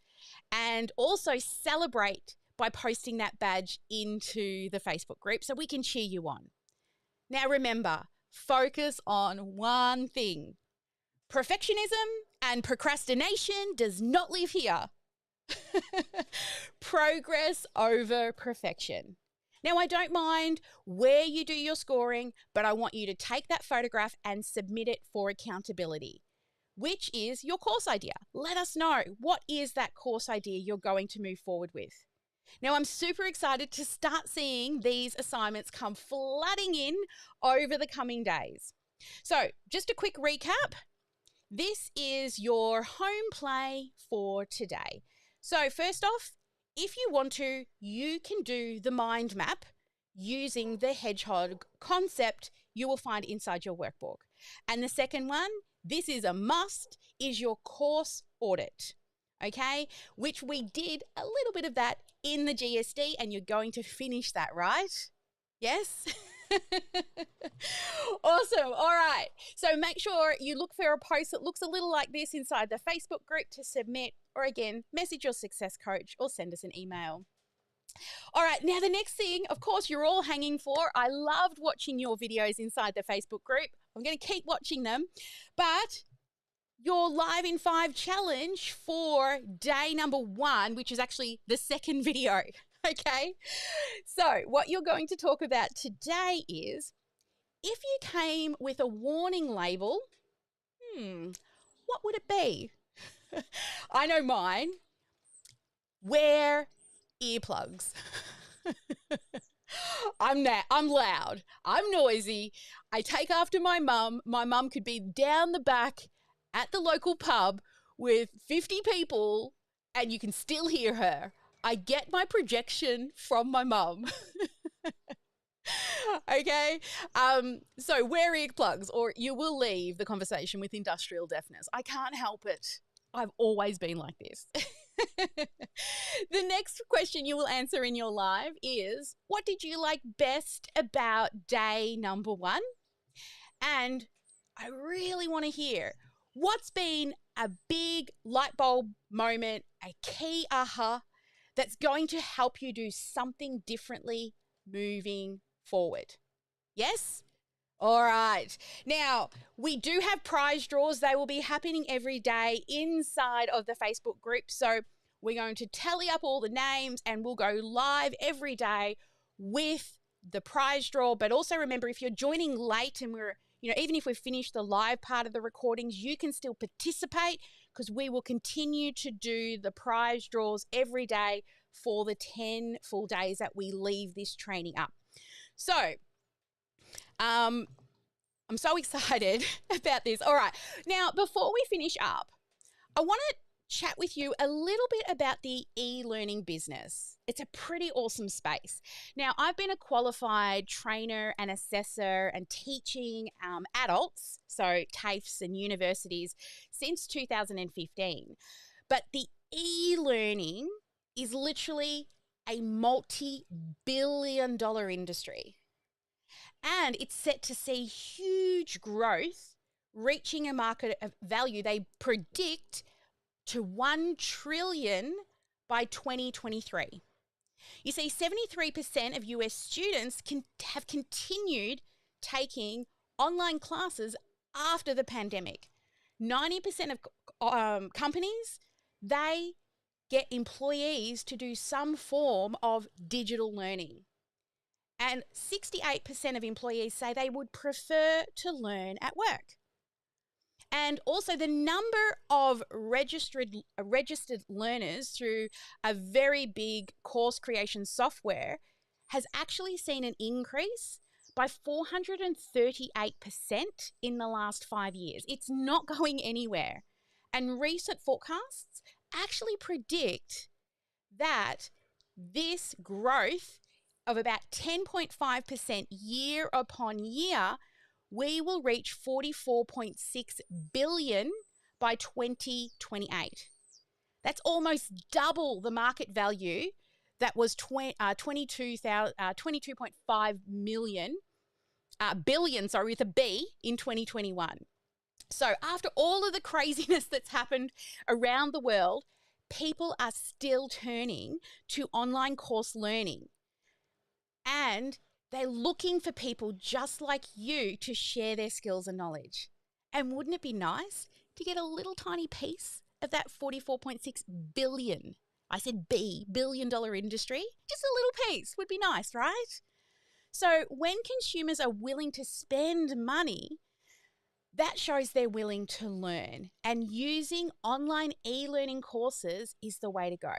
and also celebrate by posting that badge into the Facebook group so we can cheer you on. Now remember, focus on one thing. Perfectionism and procrastination does not live here. Progress over perfection. Now, I don't mind where you do your scoring, but I want you to take that photograph and submit it for accountability. Which is your course idea? Let us know, what is that course idea you're going to move forward with? Now, I'm super excited to start seeing these assignments come flooding in over the coming days. So, just a quick recap. This is your home play for today. So, first off, if you want to, you can do the mind map using the hedgehog concept you will find inside your workbook. And the second one, this is a must, is your course audit, okay? Which we did a little bit of that in the GSD, and you're going to finish that, right? Yes? Awesome. All right. So make sure you look for a post that looks a little like this inside the Facebook group to submit, or again, message your success coach or send us an email. All right, now the next thing, of course, you're all hanging for. I loved watching your videos inside the Facebook group. I'm going to keep watching them, but your Live in 5 challenge for day number 1, which is actually the second video, okay? So what you're going to talk about today is, if you came with a warning label, what would it be? I know mine. Wear earplugs. I'm loud. I'm noisy. I take after my mum. My mum could be down the back at the local pub with 50 people and you can still hear her. I get my projection from my mum. Okay. So wear earplugs or you will leave the conversation with industrial deafness. I can't help it. I've always been like this. The next question you will answer in your live is, what did you like best about day number 1? And I really want to hear, what's been a big light bulb moment, a key aha that's going to help you do something differently moving forward? Yes? All right. Now, we do have prize draws. They will be happening every day inside of the Facebook group. So we're going to tally up all the names and we'll go live every day with the prize draw. But also remember, if you're joining late and even if we've finished the live part of the recordings, you can still participate because we will continue to do the prize draws every day for the 10 full days that we leave this training up. So, I'm so excited about this. All right. Now, before we finish up, I want to chat with you a little bit about the e-learning business. It's a pretty awesome space. Now, I've been a qualified trainer and assessor and teaching adults, so TAFEs and universities, since 2015. But the e-learning is literally a multi-billion-dollar industry. And it's set to see huge growth, reaching a market value they predict to $1 trillion by 2023. You see, 73% of US students have continued taking online classes after the pandemic. 90% of companies, they get employees to do some form of digital learning. And 68% of employees say they would prefer to learn at work. And also the number of registered learners through a very big course creation software has actually seen an increase by 438% in the last 5 years. It's not going anywhere. And recent forecasts actually predict that this growth of about 10.5% year upon year, we will reach 44.6 billion by 2028. That's almost double the market value that was 22.5 billion, with a B, in 2021. So after all of the craziness that's happened around the world, people are still turning to online course learning. And they're looking for people just like you to share their skills and knowledge. And wouldn't it be nice to get a little tiny piece of that 44.6 billion? I said billion-dollar industry. Just a little piece would be nice, right? So when consumers are willing to spend money, that shows they're willing to learn, and using online e-learning courses is the way to go.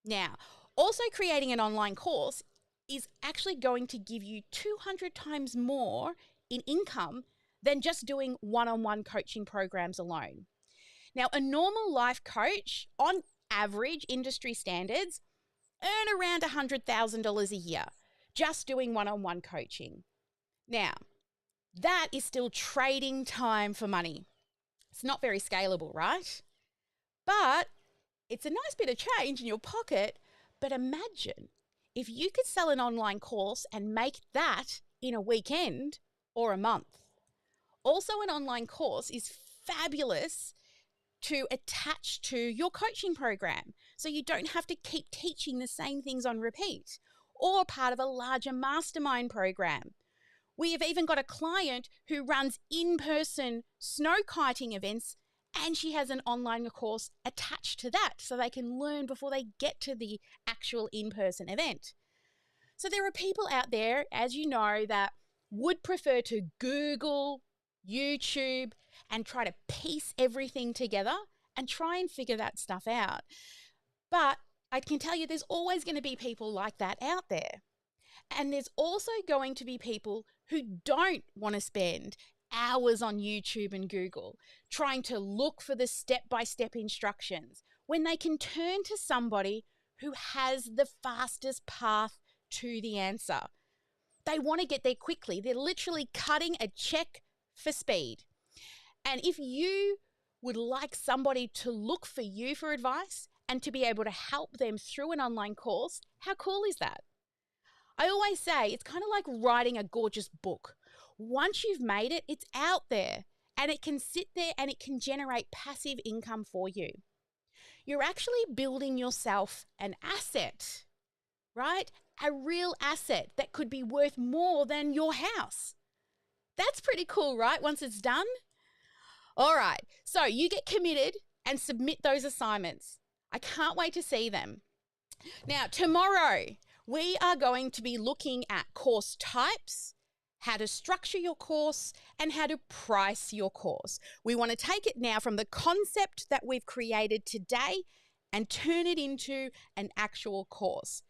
Now, also creating an online course is actually going to give you 200 times more in income than just doing one-on-one coaching programs alone. Now, a normal life coach, on average, industry standards, earn around $100,000 a year just doing one-on-one coaching. Now, that is still trading time for money. It's not very scalable, right? But it's a nice bit of change in your pocket. But imagine if you could sell an online course and make that in a weekend or a month. Also, an online course is fabulous to attach to your coaching program, so you don't have to keep teaching the same things on repeat, or part of a larger mastermind program. We have even got a client who runs in-person snow kiting events, and she has an online course attached to that so they can learn before they get to the actual in-person event. So there are people out there, as you know, that would prefer to Google, YouTube, and try to piece everything together and try and figure that stuff out. But I can tell you there's always going to be people like that out there. And there's also going to be people who don't want to spend hours on YouTube and Google trying to look for the step-by-step instructions when they can turn to somebody who has the fastest path to the answer. They want to get there quickly. They're literally cutting a check for speed. And if you would like somebody to look for you for advice and to be able to help them through an online course, how cool is that? I always say it's kind of like writing a gorgeous book. Once you've made it, it's out there and it can sit there and it can generate passive income for you. You're actually building yourself an asset, right? A real asset that could be worth more than your house. That's pretty cool, right? Once it's done. All right, so you get committed and submit those assignments. I can't wait to see them. Now, tomorrow, we are going to be looking at course types, how to structure your course, and how to price your course. We want to take it now from the concept that we've created today and turn it into an actual course.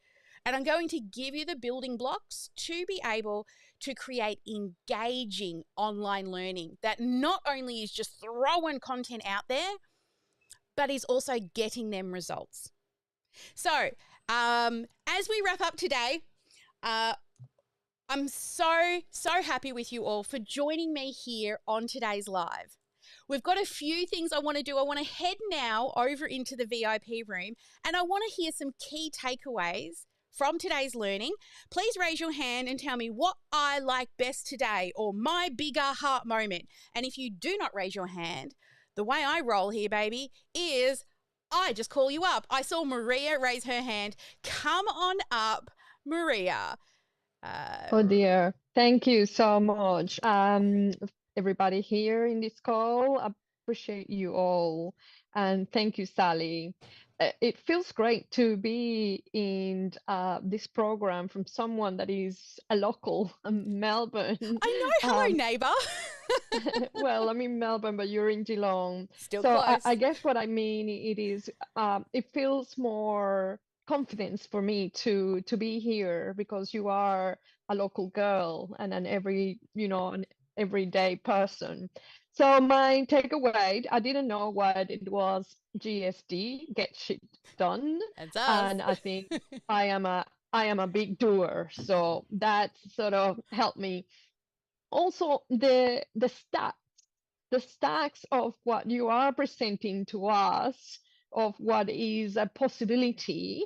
And I'm going to give you the building blocks to be able to create engaging online learning that not only is just throwing content out there, but is also getting them results. So, as we wrap up today, I'm so happy with you all for joining me here on today's live. We've got a few things I want to do. I want to head now over into the VIP room, and I want to hear some key takeaways from today's learning. Please raise your hand and tell me what I like best today or my big heart moment. And if you do not raise your hand, the way I roll here, baby, is I just call you up. I saw Maria raise her hand. Come on up, Maria. Oh dear. Thank you so much. Everybody here in this call, I appreciate you all. And thank you, Sally. It feels great to be in this program from someone that is a local, Melbourne. I know. Hello, neighbour. Well, I'm in Melbourne, but you're in Geelong. Still So close. I guess what I mean it is, it feels more confidence for me to be here because you are a local girl and an an everyday person. So my takeaway, I didn't know what it was, GSD, get shit done. That's us. And I think I am a big doer. So that sort of helped me. Also the stacks of what you are presenting to us, of what is a possibility,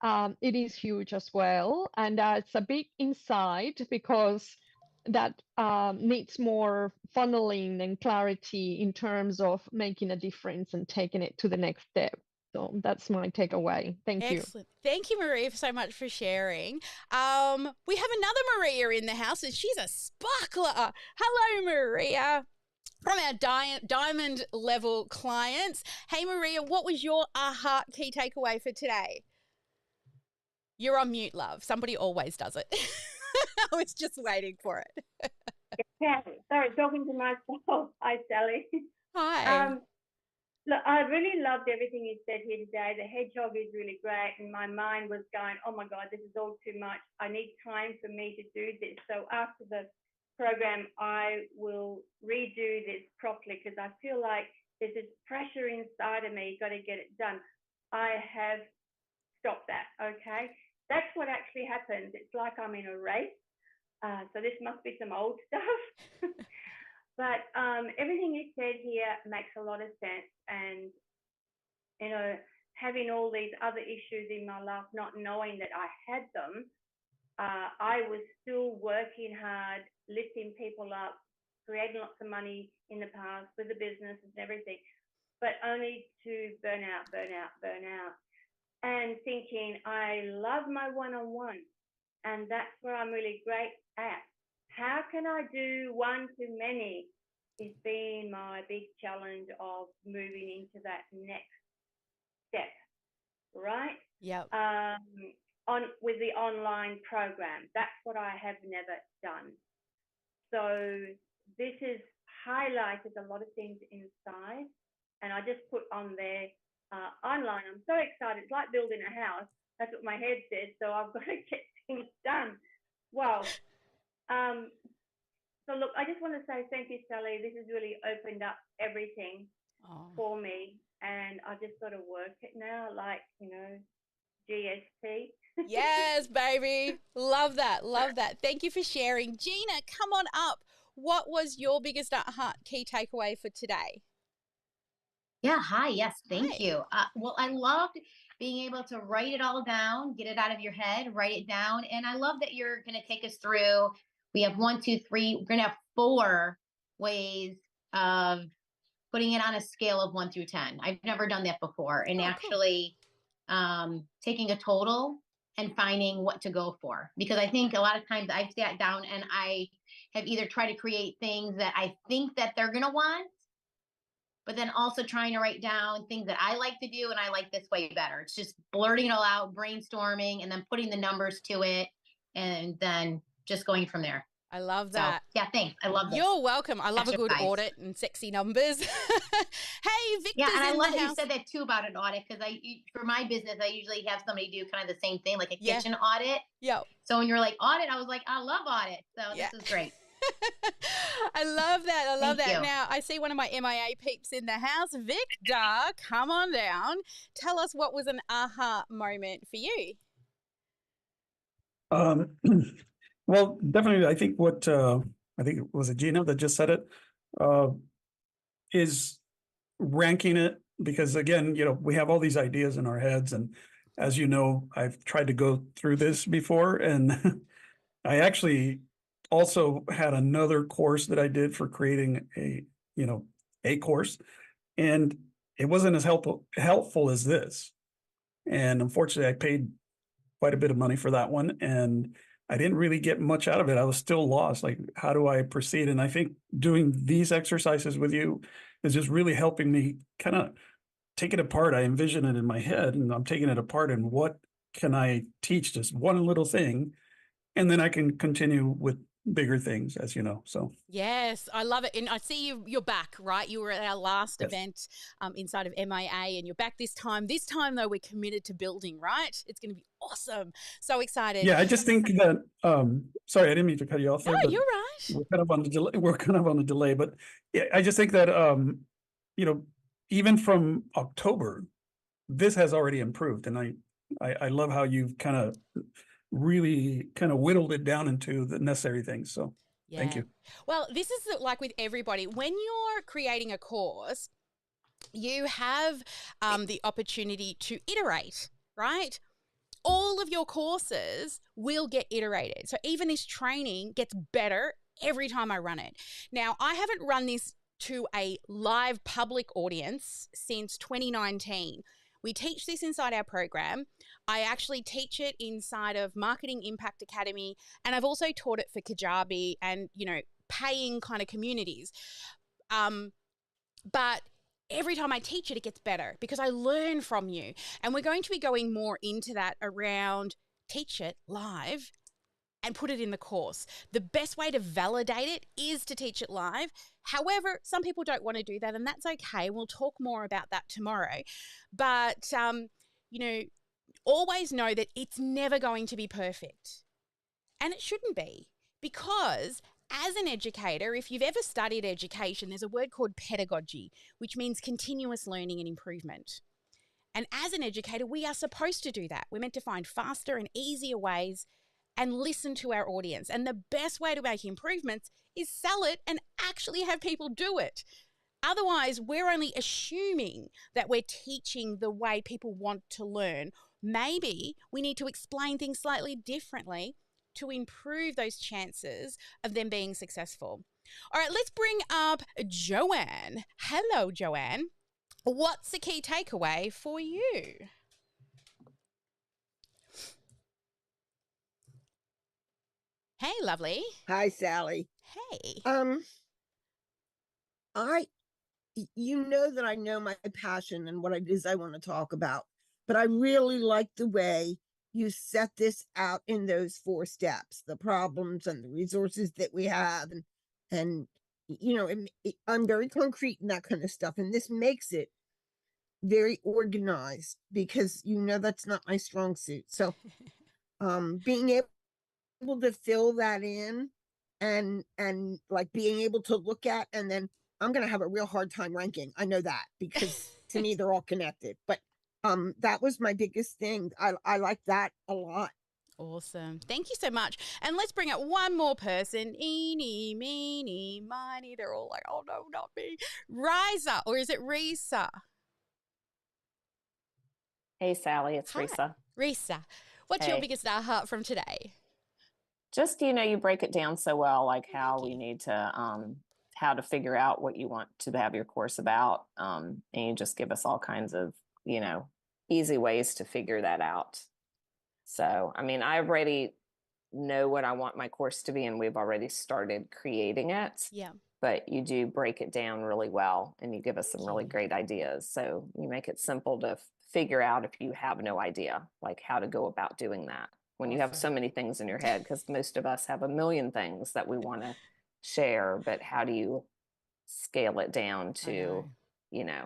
it is huge as well. And it's a big insight because that needs more funneling and clarity in terms of making a difference and taking it to the next step. So that's my takeaway. Thank you. Excellent. Thank you, Maria, so much for sharing. We have another Maria in the house, and she's a sparkler. Hello, Maria. from our diamond level clients. Hey, Maria, what was your aha key takeaway for today? You're on mute, love. Somebody always does it. I was just waiting for it. Yeah, sorry, talking to myself. Hi, Sally. Hi. Look, I really loved everything you said here today. The hedgehog is really great, and my mind was going, oh my God, this is all too much. I need time for me to do this. So after the program, I will redo this properly because I feel like there's this pressure inside of me, got to get it done. I have stopped that, okay? That's what actually happens. It's like I'm in a race. So this must be some old stuff. But everything you said here makes a lot of sense. And, you know, having all these other issues in my life, not knowing that I had them, I was still working hard, lifting people up, creating lots of money in the past with the businesses and everything, but only to burn out. And thinking, I love my one-on-one, and that's where I'm really great at. How can I do one to many is being my big challenge of moving into that next step, right? Yep. With the online program, that's what I have never done. So this has highlighted a lot of things inside, and I just put on there online. I'm so excited. It's like building a house. That's what my head says. So I've got to get things done. Wow. So look, I just want to say thank you, Sally. This has really opened up everything for me, and I just got to work it now, like, you know, GST. Yes, baby. Love that. Love that. Thank you for sharing. Gina, come on up. What was your biggest key takeaway for today? Yeah, hi. Yes, thank Hi. you. Well, I loved being able to write it all down, get it out of your head, write it down. And I love that you're going to take us through. We have 1, 2, 3. We're going to have 4 ways of putting it on a scale of 1 through 10. I've never done that before. And Oh, actually taking a total and finding what to go for. Because I think a lot of times I've sat down and I have either tried to create things that I think that they're going to want, but then also trying to write down things that I like to do and I like this way better. It's just blurting it all out, brainstorming, and then putting the numbers to it, and then just going from there. I love So that. yeah, thanks. I love this. You're welcome. I love a good exercise. audit and sexy numbers. Hey, Victor's Yeah, and I in love the that you house. said that too about an audit, because for my business, I usually have somebody do kind of the same thing, like a Yeah. kitchen audit. Yep. So when you're like audit, I was like, I love audit. So Yeah. this is great. I love that. I love Thank that. you. Now, I see one of my MIA peeps in the house. Victor, come on down. Tell us what was an aha moment for you. Well, definitely, I think I think it was Gina that just said it, is ranking it, because again, you know, we have all these ideas in our heads, and as you know, I've tried to go through this before, and I actually also had another course that I did for creating a course, and it wasn't as helpful as this. And unfortunately, I paid quite a bit of money for that one, and I didn't really get much out of it. I was still lost. Like, how do I proceed? And I think doing these exercises with you is just really helping me kind of take it apart. I envision it in my head, and I'm taking it apart, and what can I teach just one little thing, and then I can continue with bigger things, as you know. So Yes, I love it. And I see you're back, right? You were at our last Yes. event inside of MIA, and you're back this time. This time, though, we're committed to building, right? It's going to be awesome. So excited. yeah, I just think that sorry, I didn't mean to cut you off No, there, but you're right. we're kind of on the delay. We're kind of on the delay, but yeah, I just think that you know, even from October, this has already improved, and I love how you've kind of really kind of whittled it down into the necessary things. So thank you. Well, this is like with everybody. When you're creating a course, you have the opportunity to iterate, right? All of your courses will get iterated. So even this training gets better every time I run it. Now, I haven't run this to a live public audience since 2019. We teach this inside our program. I actually teach it inside of Marketing Impact Academy, and I've also taught it for Kajabi and, you know, paying kind of communities. But every time I teach it, it gets better because I learn from you. And we're going to be going more into that around teach it live and put it in the course. The best way to validate it is to teach it live. However, some people don't want to do that, and that's okay. We'll talk more about that tomorrow. But, always know that it's never going to be perfect. And it shouldn't be, because as an educator, if you've ever studied education, there's a word called pedagogy, which means continuous learning and improvement. And as an educator, we are supposed to do that. We're meant to find faster and easier ways and listen to our audience. And the best way to make improvements is sell it and actually have people do it. Otherwise, we're only assuming that we're teaching the way people want to learn. Maybe we need to explain things slightly differently to improve those chances of them being successful. All right, let's bring up Joanne. Hello, Joanne. What's the key takeaway for you? Hey, lovely. Hi, Sally. Hey. You know that I know my passion and what it is I want to talk about, but I really like the way you set this out in those 4 steps, the problems and the resources that we have. And I'm very concrete in that kind of stuff. And this makes it very organized because, that's not my strong suit. So, being able to fill that in and like being able to look at, and then I'm going to have a real hard time ranking. I know that because to me, they're all connected, but that was my biggest thing. I like that a lot. Awesome. Thank you so much. And let's bring up one more person. Eeny, meeny, miny. They're all like, oh no, not me. Risa, or is it Risa? Hey, Sally, it's Hi. Risa. Risa, what's your biggest aha from today? Just, you break it down so well, like how Thank we you. need to, how to figure out what you want to have your course about. And you just give us all kinds of, easy ways to figure that out. So, I mean, I already know what I want my course to be, and we've already started creating it. Yeah. But you do break it down really well, and you give us some really you. great ideas. So you make it simple to figure out if you have no idea, like how to go about doing that when you have so many things in your head, because most of us have a million things that we want to share, but how do you scale it down to,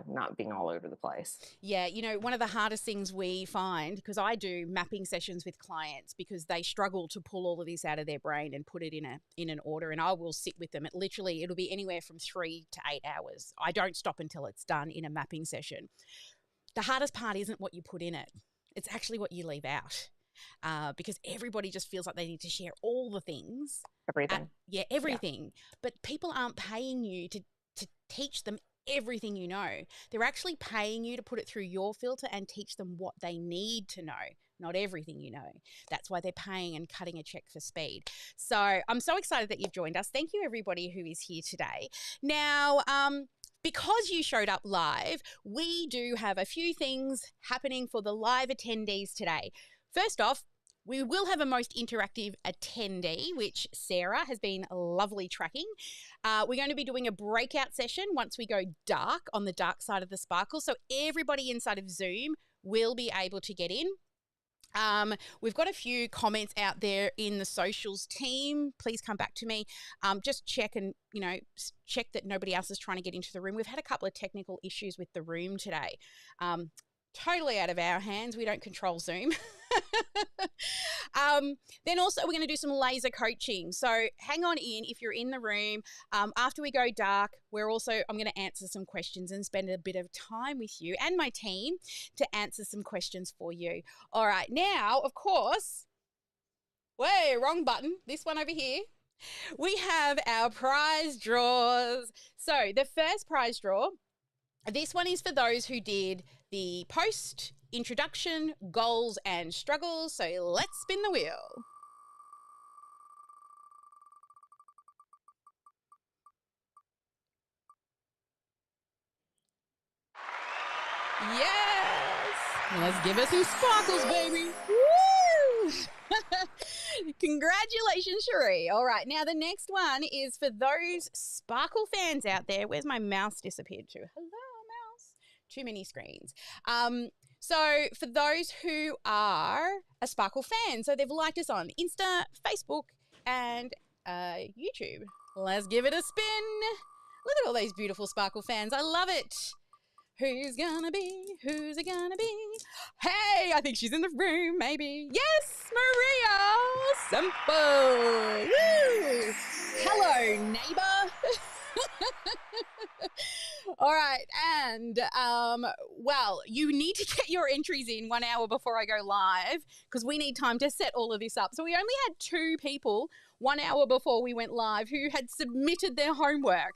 not being all over the place? Yeah, one of the hardest things we find, because I do mapping sessions with clients because they struggle to pull all of this out of their brain and put it in an order, and I will sit with them. It'll be anywhere from 3 to 8 hours. I don't stop until it's done in a mapping session. The hardest part isn't what you put in it. It's actually what you leave out. Because everybody just feels like they need to share all the things. Everything. Everything. Yeah. But people aren't paying you to teach them everything you know. They're actually paying you to put it through your filter and teach them what they need to know, not everything you know. That's why they're paying and cutting a check for speed. So I'm so excited that you've joined us. Thank you, everybody who is here today. Now, because you showed up live, we do have a few things happening for the live attendees today. First off, we will have a most interactive attendee, which Sarah has been lovely tracking. We're going to be doing a breakout session once we go dark on the dark side of the sparkle. So everybody inside of Zoom will be able to get in. We've got a few comments out there in the socials team. Please come back to me. Just check and, check that nobody else is trying to get into the room. We've had a couple of technical issues with the room today. Totally out of our hands. We don't control Zoom. Then also we're going to do some laser coaching. So hang on in if you're in the room. After we go dark, I'm going to answer some questions and spend a bit of time with you and my team to answer some questions for you. All right. Now, of course, wrong button. This one over here. We have our prize draws. So the first prize draw, this one is for those who did the post, introduction, goals, and struggles. So let's spin the wheel. Yes! Let's give it some sparkles, baby. Woo! Congratulations, Cherie. All right, now the next one is for those Sparkle fans out there. Where's my mouse disappeared to? Hello, mouse. Too many screens. So for those who are a Sparkle fan, so they've liked us on Insta, Facebook, and YouTube. Let's give it a spin. Look at all these beautiful Sparkle fans. I love it. Who's gonna be? Who's it gonna be? Hey, I think she's in the room, maybe. Yes, Maria Simple. Woo! Hello, neighbor. All right, and well, you need to get your entries in 1 hour before I go live because we need time to set all of this up. So we only had 2 people 1 hour before we went live who had submitted their homework.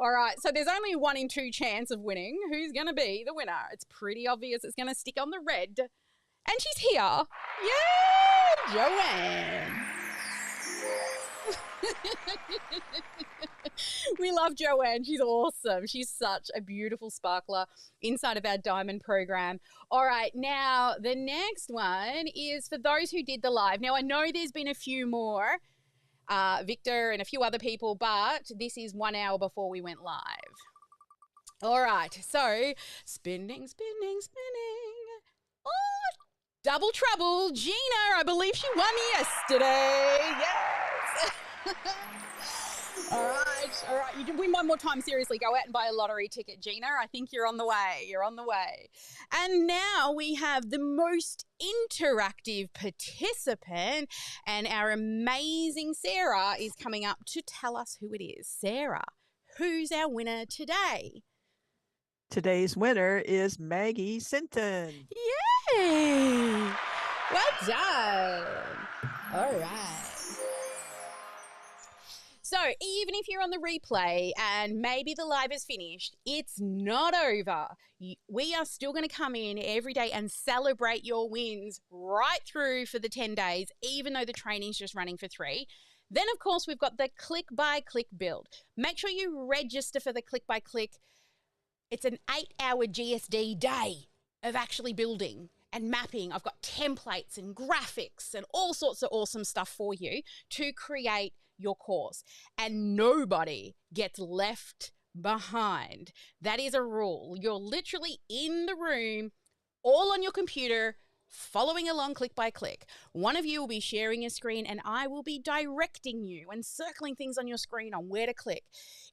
All right, so there's only 1 in 2 chance of winning. Who's going to be the winner? It's pretty obvious it's going to stick on the red. And she's here. Yeah, Joanne. We love Joanne. She's awesome. She's such a beautiful sparkler inside of our diamond program. All right, now the next one is for those who did the live. Now, I know there's been a few more. Victor and a few other people, but this is 1 hour before we went live. All right, so spinning. Oh, double trouble. Gina, I believe she won yesterday. Yes. All right. You can win one more time. Seriously, go out and buy a lottery ticket, Gina. I think you're on the way. And now we have the most interactive participant, and our amazing Sarah is coming up to tell us who it is. Sarah, who's our winner today? Today's winner is Maggie Sinton. Yay! Well done. All right. So even if you're on the replay and maybe the live is finished, it's not over. We are still going to come in every day and celebrate your wins right through for the 10 days, even though the training's just running for 3. Then, of course, we've got the click-by-click build. Make sure you register for the click-by-click. It's an 8-hour GSD day of actually building and mapping. I've got templates and graphics and all sorts of awesome stuff for you to create your course, and nobody gets left behind. That is a rule. You're literally in the room, all on your computer, following along click by click. One of you will be sharing your screen and I will be directing you and circling things on your screen on where to click.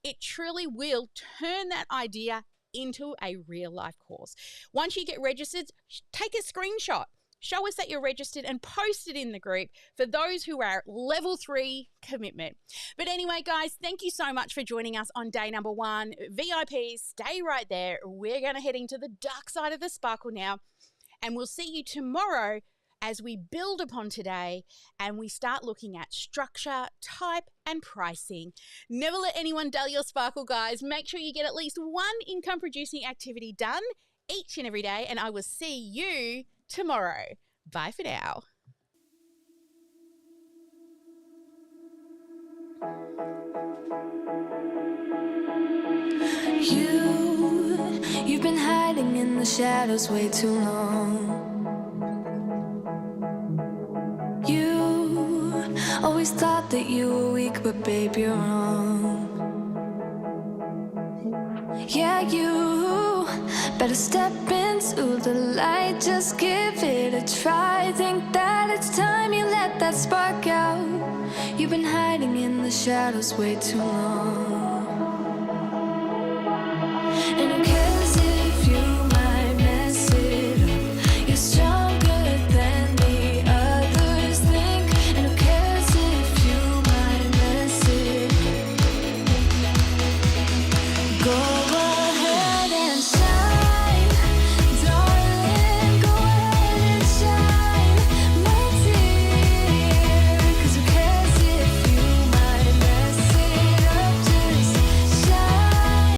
It truly will turn that idea into a real life course. Once you get registered, take a screenshot. Show us that you're registered and post it in the group for those who are level 3 commitment. But anyway, guys, thank you so much for joining us on day number 1. VIPs, stay right there. We're going to head into the dark side of the sparkle now, and we'll see you tomorrow as we build upon today and we start looking at structure, type, and pricing. Never let anyone dull your sparkle, guys. Make sure you get at least 1 income-producing activity done each and every day, and I will see you tomorrow. Bye for now. You've been hiding in the shadows way too long. You always thought that you were weak, but babe, you're wrong. Yeah, you better step into the light, just give it a try. Think that it's time you let that spark out. You've been hiding in the shadows way too long.